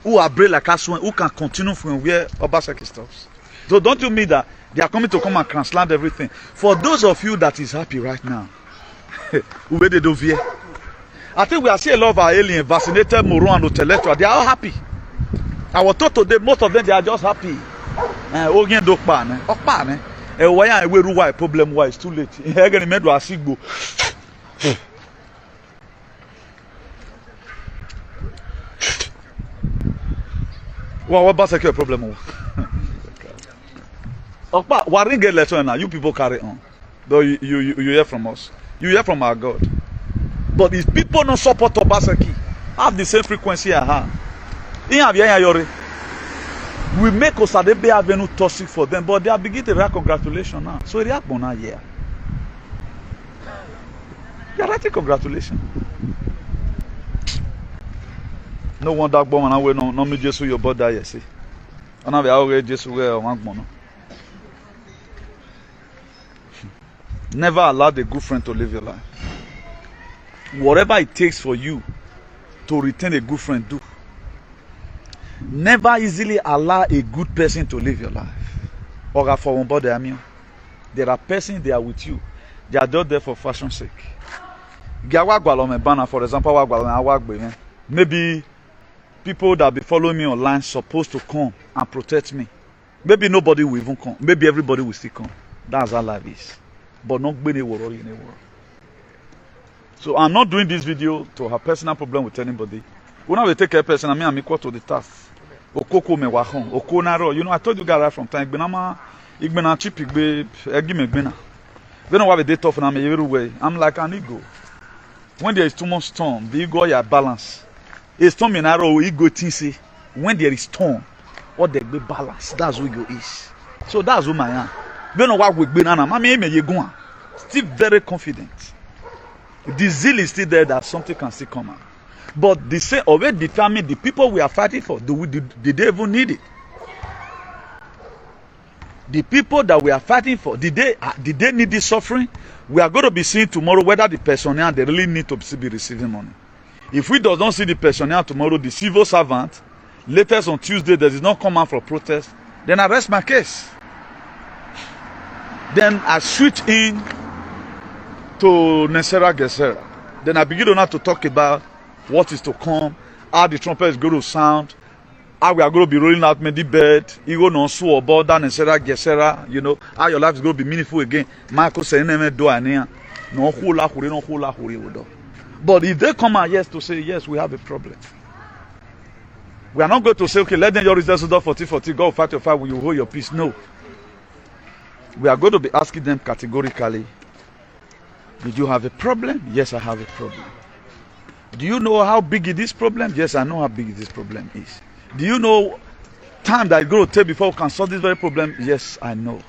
who are brave like Asue, who can continue from where Obaseki stops? So don't you mean that they are coming to come and translate everything? For those of you that is happy right now, where they do fear. I think we are seeing a lot of our alien vaccinated Moro and intellectual. They are all happy. I was told today, most of them they are just happy. Ogie and Dokpa, Okpa, why we why problem why it's too late. Again, made was go. What about a problem? Okpa, what ring a letter now? You people carry on. Though you hear from us, you hear from our God. But if people don't support Obaseki, have the same frequency I have. We make Osadebe Avenue toxic for them, but they are beginning to write congratulations now. So they are born now here. They are writing congratulations. No wonder bomb and no me just your body yes. And I already just wear one. Never allow the good friend to live your life. Whatever it takes for you to retain a good friend, do. Never easily allow a good person to live your life. Or for one body, I mean, there are persons they are with you. They are just there for fashion's sake. For example, maybe people that be following me online supposed to come and protect me. Maybe nobody will even come. Maybe everybody will still come. That's how life is. But not in a world. So I'm not doing this video to have personal problem with anybody. When I will take a person, I'm equal to the task. Okoko me wahon, okonaro. You know, I told you guys right from time. Igbena cheap, igbena. Then I have a day tough and I'm everywhere. I'm like an ego. When there is too much storm, the ego ya balance. A storm in arrow, ego tinsy. When there is storm, what the balance. That's what ego is. So that's who I am. We know what we've been on. Still very confident. The zeal is still there that something can still come out. But the same already determine the people we are fighting for. Did they even need it? The people that we are fighting for, did they need this suffering? We are going to be seeing tomorrow whether the personnel they really need to be receiving money. If we do not see the personnel tomorrow, the civil servant, latest on Tuesday, that did not come out for protest, then I rest my case. Then I switch in to Nesera Gesera. Then I begin to talk about what is to come, how the trumpet is going to sound, how we are going to be rolling out Medibed, Igo no so about that Nesera Gesera, you know, how your life is going to be meaningful again. Michael saying, no hula huri, no hula huri. But if they come out, yes, to say, yes, we have a problem. We are not going to say, okay, let them your results 40-40, go fight your fight, will you hold your peace? No. We are going to be asking them categorically, did you have a problem? Yes, I have a problem. Do you know how big is this problem? Yes, I know how big this problem is. Do you know time that it's going to take before we can solve this very problem? Yes, I know.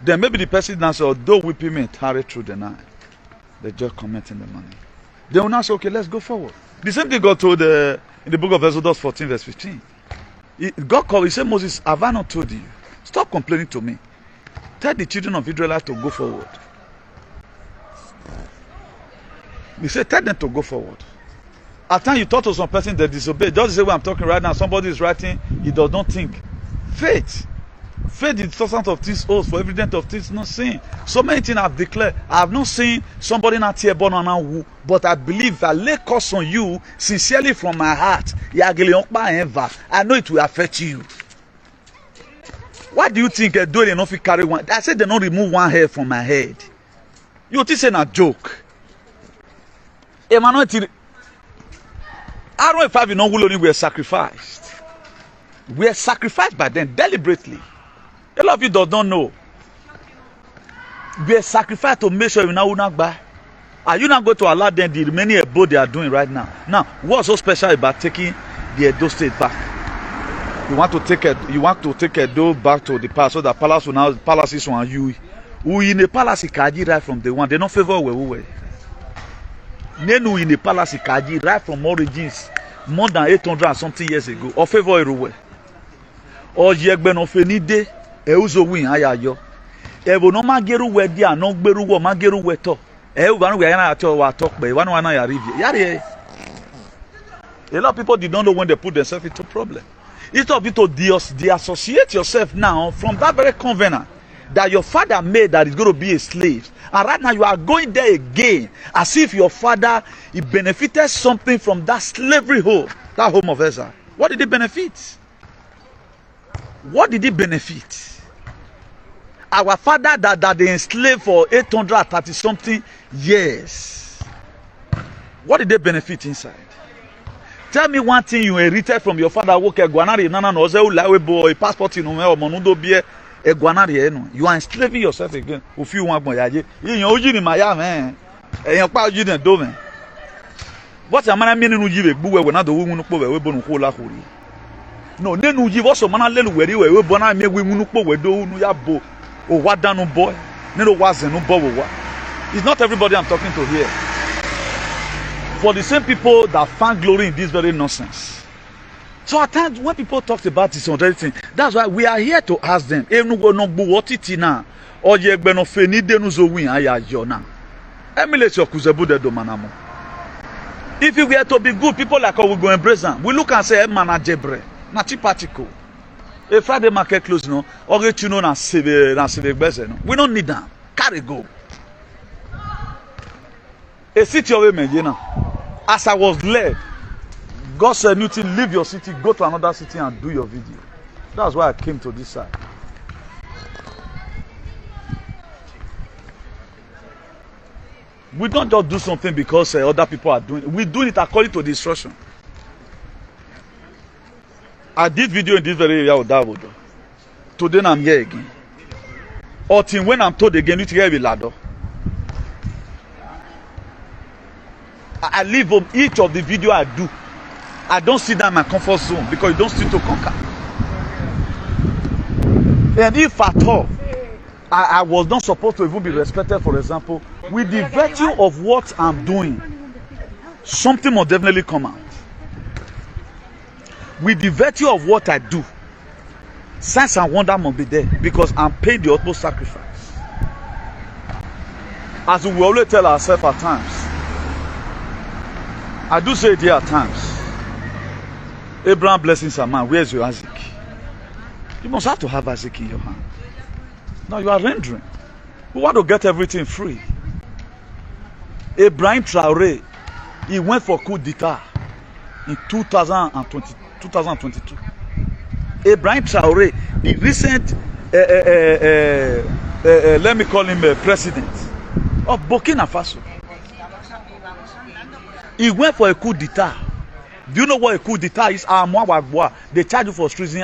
Then maybe the person answer, although whipping me entirely through the night, they just commenting the money. They will now say, okay, let's go forward. The same thing God told in the book of Exodus 14, verse 15. God called, he said, Moses, have I not told you? Stop complaining to me. Tell the children of Israel to go forward. He said, tell them to go forward. At times you talk to some person that disobey. Just the same way I'm talking right now, somebody is writing, he does not think. Faith. Faith is the substance of things hoped for, evidence of things not seen. So many things I've declared. I have not seen somebody not here born on now, but I believe I lay curse on you sincerely from my heart. I know it will affect you. Why do you think they do they not carry one? I said they don't remove one hair from my head. You think it's a joke? I don't know if I know who were sacrificed. We are sacrificed by them deliberately. A lot of you do not know. We are sacrificed to make sure you now will not buy. Are you not going to allow them the remaining abode they are doing right now? Now, what's so special about taking the Edo state back? You want to take Edo back to the past so that palace will now palaces on you. We in the palace Ikaji right from the one. They don't favor where we were. Nenu in the palace Ikaji right from origins more than 800 and something years ago. Or favor everywhere. Ogie egbe no fenide euzo win ayayo. Evo no mageru we dia no gberu wo mageru we to. E wan we yana ato wa talk be wan wan ya review. Yare. A lot of people did not know when they put themselves into problem. Instead of you to deassociate yourself now from that very covenant that your father made that is going to be a slave. And right now you are going there again as if your father he benefited something from that slavery home, that home of Ezra. What did he benefit? What did he benefit? Our father that they enslaved for 830 something years. What did they benefit inside? Tell me one thing you inherited from your father. Passport you are enslaving yourself again. If you want more, you man. What am I meaning? No, nenu ji voso mana lelu weri we bona me we munu po we do nu ya bo o wa danu boy nenu wa zenu bo wa. It's not everybody I'm talking to here. For the same people that find glory in this very nonsense. So at times when people talk about this thing, that's why we are here to ask them. Enu go no gbo wotiti na oye egbe no fe ni denu zo win aya yo na. Emulate your kuzebu de do manamo. If you were to be good, people like us will go embrace them. We look and say, man, jebre. Na tipatico. A Friday market close, no. Or you know, na save beze, no. We don't need them. Carry go. A city of women, you know. As I was led, God said, Newton, leave your city, go to another city and do your video. That's why I came to this side. We don't just do something because other people are doing it. We do it according to the instruction. I did video in this very area with Davodo. Today I'm here again. Or till when I'm told again, you to hear with ladder. I live on each of the video I do. I don't sit down in my comfort zone because you don't sit to conquer. And if at all I was not supposed to even be respected, for example, with the virtue of what I'm doing, something must definitely come out. With the virtue of what I do, signs and wonder must be there because I'm paying the utmost sacrifice. As we always tell ourselves at times, I do say it here at times, Abraham blessings are mine. Where's your Isaac? You must have to have Isaac in your hand. Now you are rendering. We want to get everything free. Ibrahim Traore, he went for coup d'etat in 2022. Ibrahim Traore, the recent, let me call him president of Burkina Faso. He went for a coup d'etat. Do you know what a coup d'etat is? They charge you for treason,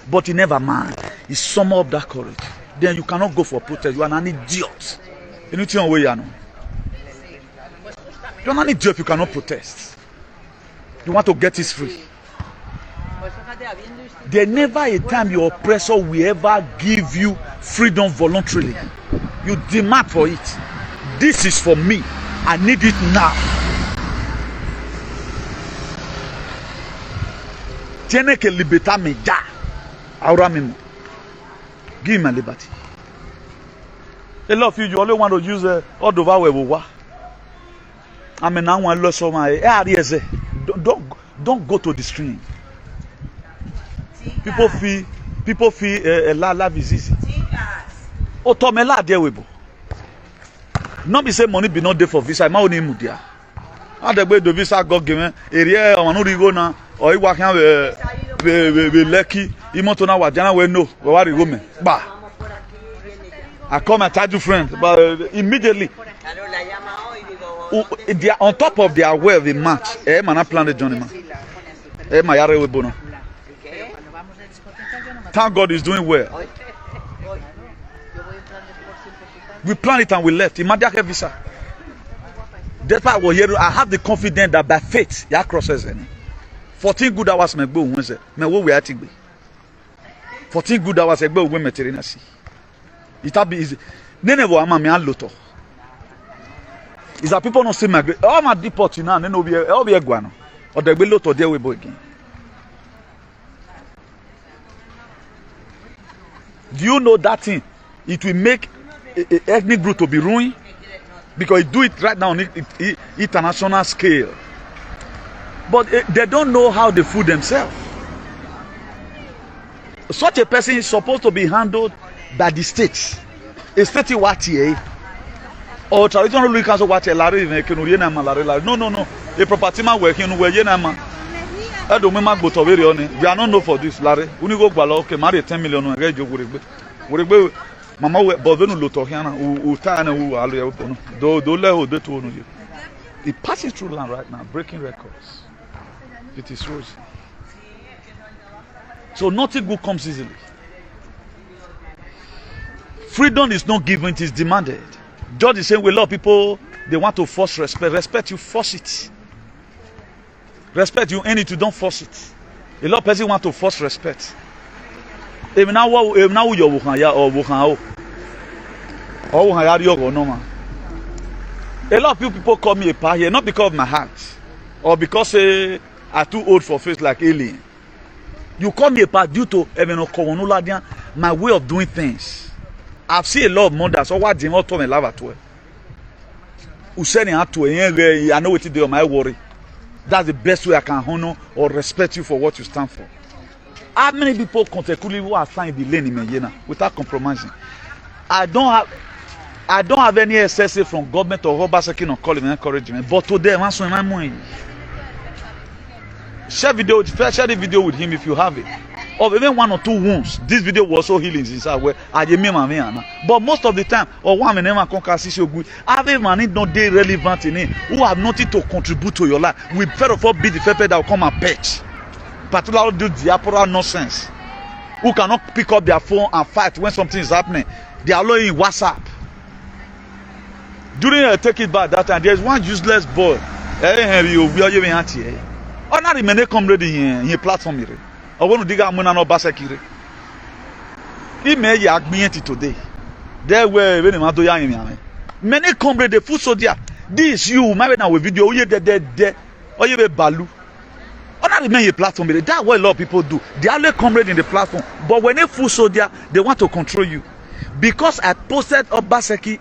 but he never mind. He sum up that courage. Then you cannot go for protest. You are an idiot. You know what you are. You are an idiot if you cannot protest. You want to get this free. There never a time your oppressor will ever give you freedom voluntarily. You demand for it. This is for me. I need it now. Tiene que libertarme ya. Ahora mismo. Give me liberty. A lot of you only want to use all the power. I mean, now one lost my don't go to the stream. People feel life is easy. Oh, Tomela there we go. Not be say money be not there for visa. My only mudia. And the way the visa got given area on no go now or you work we lucky. You want to know what Jana we know where you go me. Bah. I come and tell you friend, but immediately they are on top of their way of the match. Man, I plan the journey man. My yare we bono. Thank God is doing well. We planned it and we left. Imagine visa. That's why we're here. I have the confidence that by faith, ya crosses any. 14 good hours me go Wednesday. Me wo we ati gbe. 14 good hours egbe we materina si. It have be easy. Nenevo ama me an loto. Is that people not see my all my deport now, then be egwa no. Or the gbe loto there we boy again. Do you know that thing? It will make a ethnic group to be ruined because it do it right now on international scale. But they don't know how they fool themselves. Such a person is supposed to be handled by the state. A state wati or traditional ruling council wati lari na malari. No. A property man working where na man. I don't remember go to very on. We are not know for this lari. Uni go gbalo okay marry 10 million no get jogo regbe. Mama we bovenu loto hiana u ta na u alu ya no. Do le o de to no. It passes through land right now breaking records. It is rosy. So nothing good comes easily. Freedom is not given, it is demanded. Just the same way a lot of people, they want to force respect. Respect, you force it. Respect, you earn it, you don't force it. A lot of people want to force respect. Even now you're working or no man. A lot of people call me a pie here, not because of my heart or because I'm too old for face like alien. You call me a part due to my way of doing things. I've seen a lot of mothers. So what do you want to love at all? I know what to do on my worry. That's the best way I can honor or respect you for what you stand for. How many people consecutively who are signed the lane in without compromising? I don't have any excessive from government or Obaseki on calling and encouragement. But today, I'm answering my money. Share the video with him if you have it. Of even 1 or 2 wounds. This video was so healing inside where I but most of the time, or one man conquer so good. Have man not they relevant in it who have nothing to contribute to your life. We better for be the people that will come and patch. Particularly do diaspora nonsense. Who cannot pick up their phone and fight when something is happening. They are in WhatsApp. During a take it back that time, there's one useless boy. Oh, not remain come ready here platform here. I want to dig out Obaseki. Ime ya agbienti today. There were when ma do ya yin. Many comrade the food soldier. This you marry now with video. Oye de. Oye be balu. Ona remain a platform. That's what a lot of people do. They only comrade in the platform. But when they food soldier, they want to control you. Because I posted Obaseki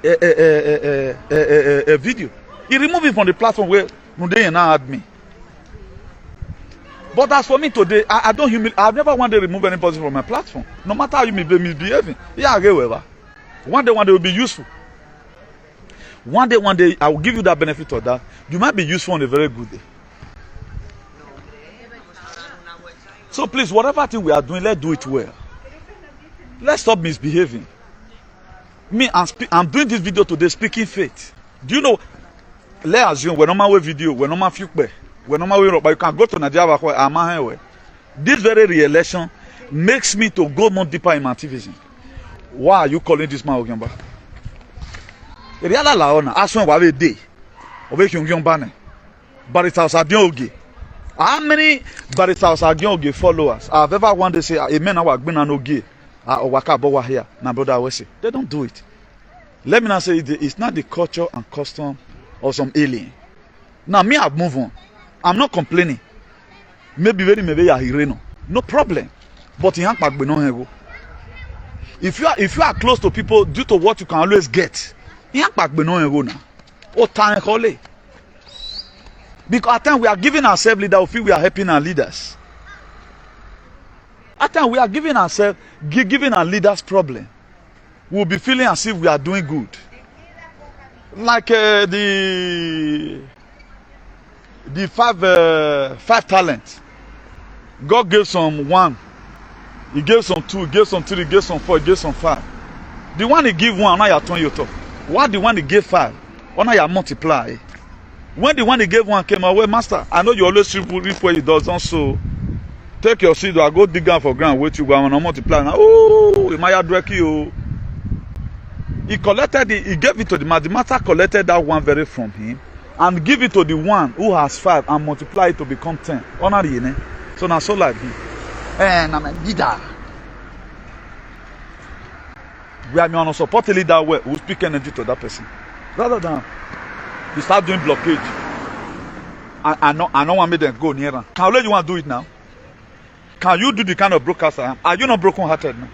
a video. He removed it from the platform where Munde now had me. But as for me today, I don't humiliate. I've never wanted to remove any person from my platform. No matter how you may be misbehaving. Yeah, I get whatever. One day it will be useful. One day, I will give you that benefit of that. You might be useful on a very good day. So please, whatever thing we are doing, let's do it well. Let's stop misbehaving. Me, I'm doing this video today, speaking faith. Do you know? Let's assume we're normal video, we're normal future, we're normal way, but you can go to Nigeria. This very re-election makes me to go more deeper in my activism. Why are you calling this man Ogiamba? Asue wa day. Ogie. How many Ogie followers I've ever wanted to say, amen, I been an Ogie, or Wakabowa here, my brother Awese. They don't do it. Let me now say it's not the culture and custom of some alien. Now, me, I've moved on. I'm not complaining. Maybe no problem. But if you are close to people due to what you can always get, because at times we are giving ourselves leaders, we feel we are helping our leaders. At times we are giving ourselves, giving our leaders problem. We'll be feeling as if we are doing good. Like the five talents. God gave some 1, He gave some 2, He gave some 3, He gave some 4, He gave some 5. The one He gave 1, now you are turning your top. What the one He gave 5, now you are multiply. When the one He gave 1 came away, Master, I know you always reap where He doesn't sow. Take your seed, or go dig out for ground, wait you go and multiply. Now, oh, you might have direct you. He collected it, He gave it to the man. The master collected that 1 very from him and give it to the one who has 5 and multiply it to become 10. Honor you, so now so like him. And I'm a leader. We are going to support a leader who speak energy to that person. Rather than you start doing blockage. I don't want me to go near them. Can you want to do it now? Can you do the kind of broadcast I am? Are you not broken-hearted now?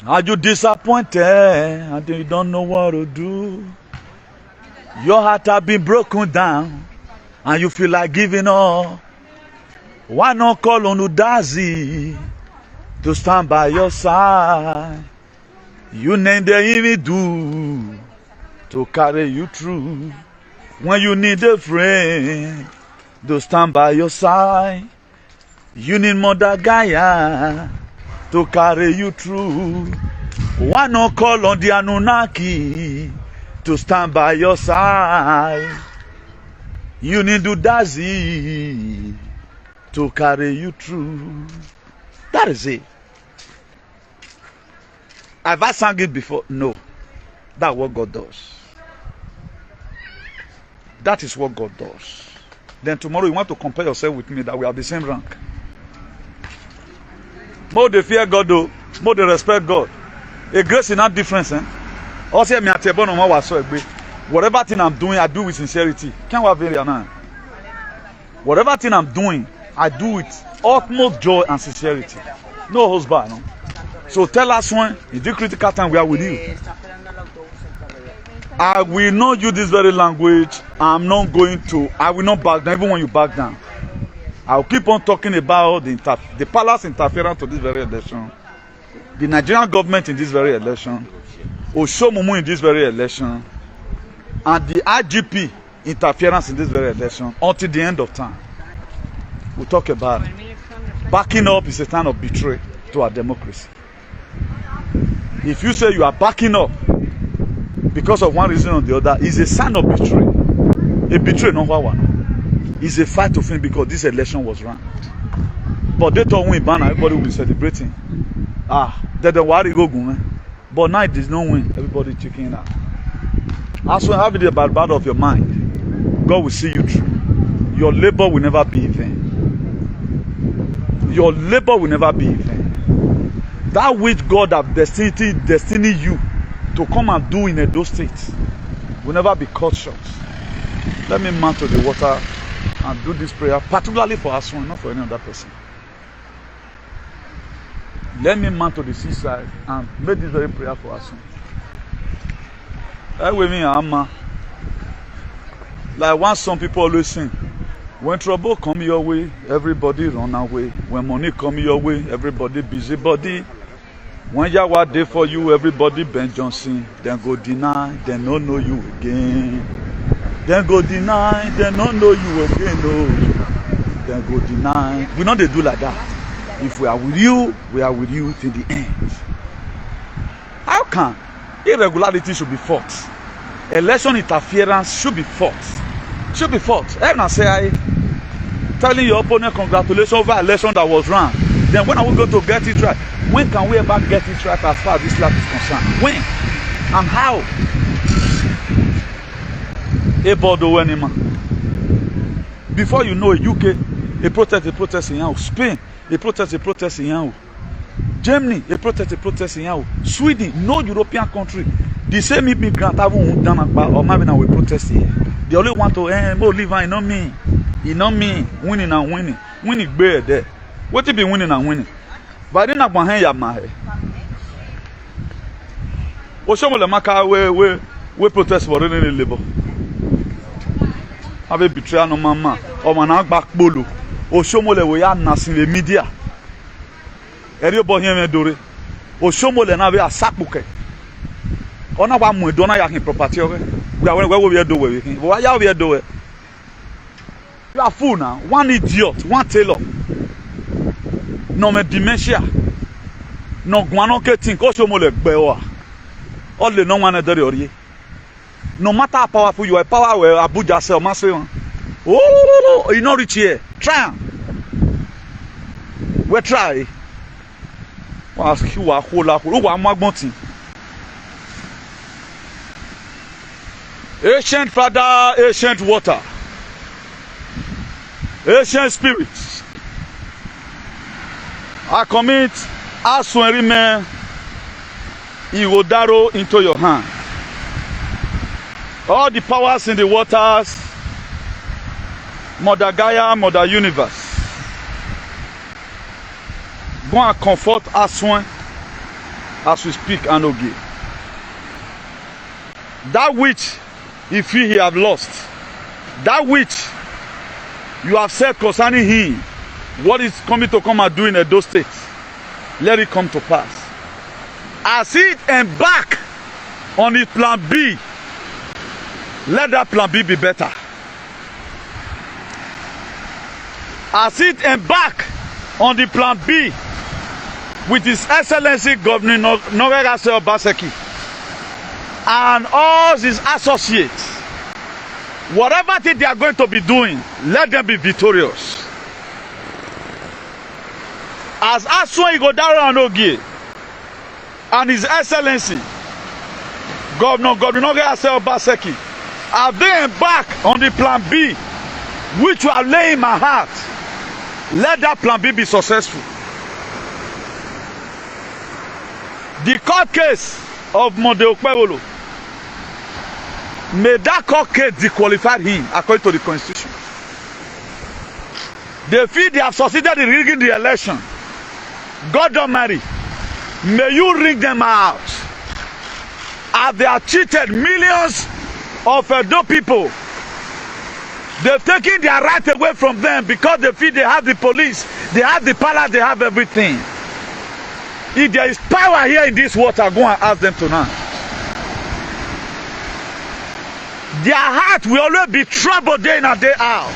Are you disappointed and you don't know what to do? Your heart has been broken down and you feel like giving up. Why not call on Udazi to stand by your side? You name the even do to carry you through. When you need a friend to stand by your side, you need Mother Gaia to carry you through. Why not call on the Anunnaki to stand by your side? You need Udazi to carry you through. That is it. Have I sang it before? No. That's what God does. That is what God does. Then tomorrow you want to compare yourself with me that we have the same rank. More they fear God though, more they respect God. A grace is not difference, eh? Also, whatever thing I'm doing, I do with sincerity. Can't have very now. Whatever thing I'm doing, I do with utmost joy and sincerity. No husband, no. So tell us when in the critical time we are with you. I will not use this very language. I will not back down, even when you back down. I will keep on talking about the palace interference to this very election, the Nigerian government in this very election, Oshomumu in this very election, and the IGP interference in this very election until the end of time. We'll talk about it. Backing up is a sign of betrayal to our democracy. If you say you are backing up because of one reason or the other, it's a sign of betrayal. A betrayal, no one. It's a fight to finish because this election was run. But they thought when ban, everybody will be celebrating. They don't worry, go, man. But now it is no win. Everybody checking out. As well, have it about bad of your mind. God will see you through. Your labor will never be in vain. your labor will never be in vain. That which God have destined you to come and do in Edo State will never be cut short. Let me mount to the water and do this prayer, particularly for Asue, not for any other person. Let me mount to the seaside and make this very prayer for Asue. That way, me, Amma. Like once some people always sing, when trouble come your way, everybody run away. When money come your way, everybody busybody. When Yahweh dey for you, everybody Ben Johnson. Then go deny, then no know you again. Then go deny, then no know you again. No. Then go deny. We not they do like that. If we are with you, we are with you till the end. How can irregularity should be fought? Election interference should be fought. Should be fought. Everyone say, telling your opponent congratulations over election that was run. Then when are we going to get it right? When can we ever get it right as far as this land is concerned? When? And how? Before you know it, UK, a protest in Yahoo. Spain, a protest in Yahoo. Germany, a protest in Yahoo. Sweden, no European country. The same immigrant haven't done or maybe now we protest here. They only want to live and not me. You know me, winning and winning. Winning bear there. What if be winning and winning? But then I want to my Oshomo maka we protest for any labor. Have betrayal no mama. Or man back bolo. Oshomo le we are nasin the media. Eri obo hien me dore. Oshomo le na be asapuke. Ona wa mu do na ya kin property o. We are where we do we. But ya we do. You are fool now. One idiot, one tailor. No me dementia. No guano ke think Oshomo le gbe o. All the no one there ori. No matter how powerful you are, power where Abuja say o ma say one. Oh, you no reach here. Try. We try. Ask you a whole lot. Who are magmoting? Ancient father, ancient water, ancient spirits. I commit Asue Igodaro into your hand. All the powers in the waters, Mother Gaia, Mother Universe. Go and comfort Asue as we speak and Ogie. That which if he have lost, that which you have said concerning him, what is coming to come and do in Edo State, let it come to pass. As it embark on his plan B, let that plan B be better. As it embark on the plan B with His Excellency Governor Obaseki and all his associates, whatever thing they are going to be doing, let them be victorious. As Asue Igodaro and Ogie and His Excellency Governor Obaseki have they embarked on the plan B, which you are laying in my heart, let that plan B be successful. The court case of Monde Okpewolo, may that court case disqualify him according to the constitution. They feel they have succeeded in rigging the election. God Almighty, may you rig them out. As they have cheated millions of Edo people, they've taken their right away from them because they feel they have the police, they have the palace, they have everything. If there is power here in this water, go and ask them tonight. Their heart will always be troubled day in and day out.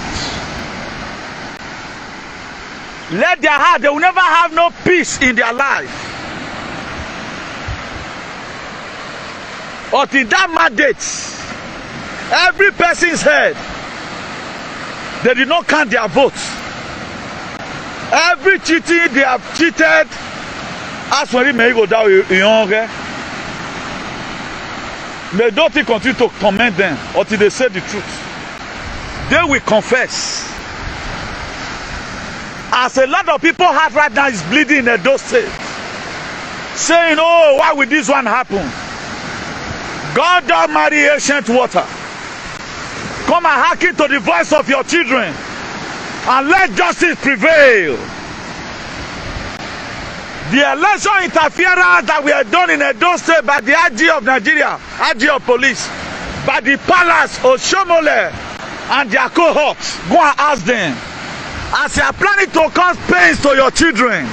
Let their heart, they will never have no peace in their life. But in that mandate, every person's head, they did not count their votes. Every cheating they have cheated, as when may go down in may don't continue to torment them until they say the truth. They will confess. As a lot of people heart right now is bleeding in Edo State, saying, oh, why would this one happen? God Almighty, ancient water, come and hearken to the voice of your children and let justice prevail. The election interference that we have done in Edo State by the IG of Nigeria, IG of police, by the palace of Shomole and their cohorts, go and ask them. As you are planning to cause pains to your children,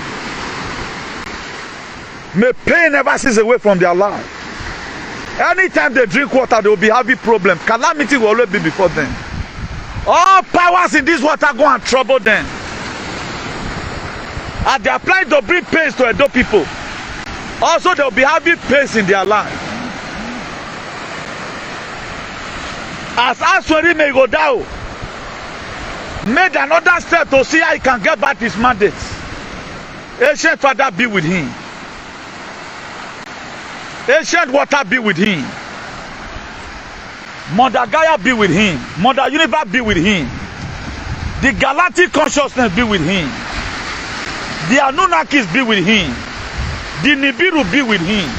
may pain never cease away from their life. Anytime they drink water, they will be having problems. Calamity will always be before them. All powers in this water go and trouble them. And they are planning to bring pains to Edo people. Also, they will be having pains in their life. As Asue may go down, made another step to see how he can get back his mandate. Ancient Father be with him. Ancient water be with him. Mother Gaia be with him. Mother Universe be with him. The Galactic Consciousness be with him. The Anunnakis be with him. The Nibiru be with him.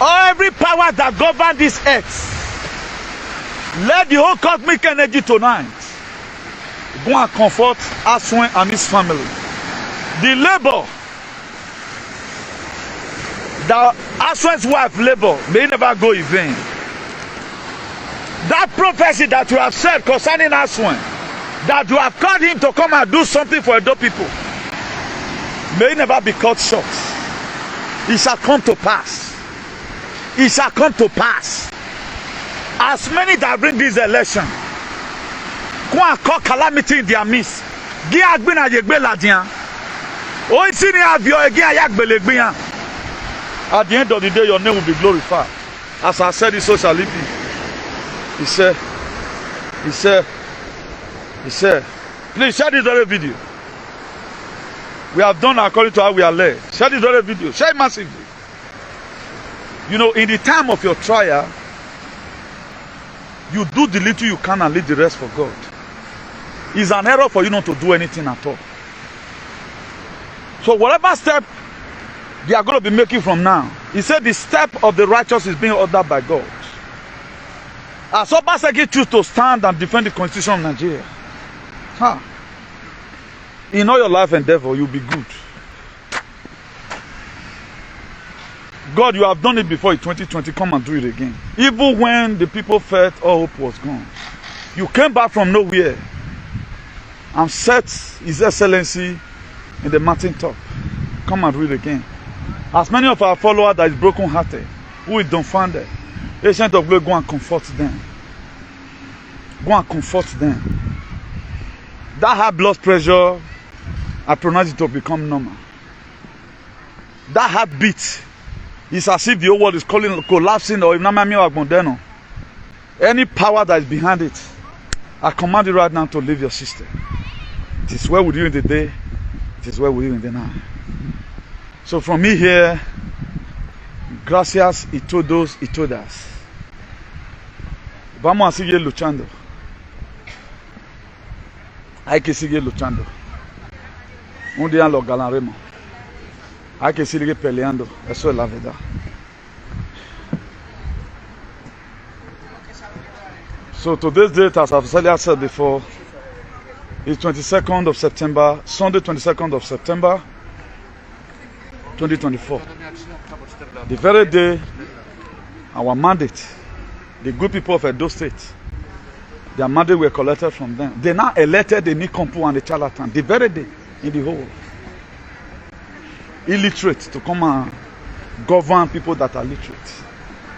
Every power that governs this earth, let the whole cosmic energy tonight go and comfort Asue and his family. The labor that Asue's wife labor may never go in vain. That prophecy that you have said concerning Asue, that you have called him to come and do something for Edo people, may never be cut short. It shall come to pass. It shall come to pass. As many that bring this election, go and call calamity in their midst. At the end of the day, your name will be glorified. As I said, so shall it be. He said, please share this other video. We have done according to how we are led. Share this other video. Share it massively. You know, in the time of your trial, you do the little you can and leave the rest for God. It's an error for you not to do anything at all. So whatever step they are going to be making from now, he said the step of the righteous is being ordered by God. As Obaseki choose to stand and defend the constitution of Nigeria, in all your life endeavor, you'll be good. God, you have done it before in 2020, come and do it again. Even when the people felt all hope was gone, you came back from nowhere and set His Excellency in the mountain top. Come and do it again. As many of our followers that is broken-hearted, who is dumbfounded, Ancient of Glory, go and comfort them. Go and comfort them. That high blood pressure, I pronounce it to become normal. That heartbeat is as if the whole world is collapsing or any power that is behind it, I command you right now to leave your system. It is well with you in the day, it is well with you in the night. So from me here, gracias y todos y todas. Vamos a seguir luchando. Hay que seguir luchando. Un día lo ganaremos. Hay que seguir peleando. Eso es la verdad. So today's date, as I've said before, is 22nd of September, Sunday 22nd of September, 2024. The very day our mandate, the good people of Edo State, their mandate were collected from them. They now elected the Nikompu and the charlatan, the very day in the whole. Illiterate to come and govern people that are literate.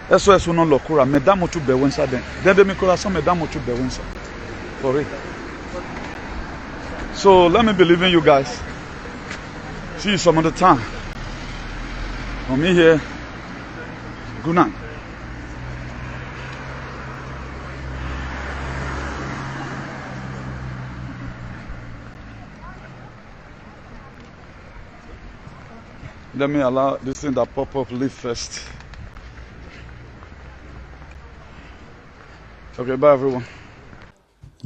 SOS no lokura, medamo tu bewensa den. Then me corazon medamo tu bewensa. For it. So let me believe in you guys. See you some other time. For me here, good night. Let me allow this thing that pop up leave first. Okay, bye everyone.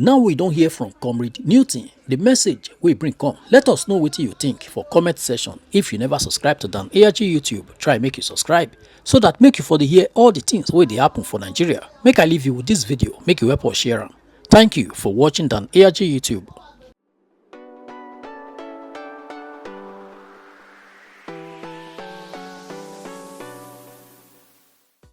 Now we don't hear from Comrade Newton. The message we bring come. Let us know what you think for comment section. If you never subscribe to Dan ARG YouTube, try make you subscribe so that make you for the hear all the things where they happen for Nigeria. Make I leave you with this video. Make you help us share them. Thank you for watching Dan ARG YouTube.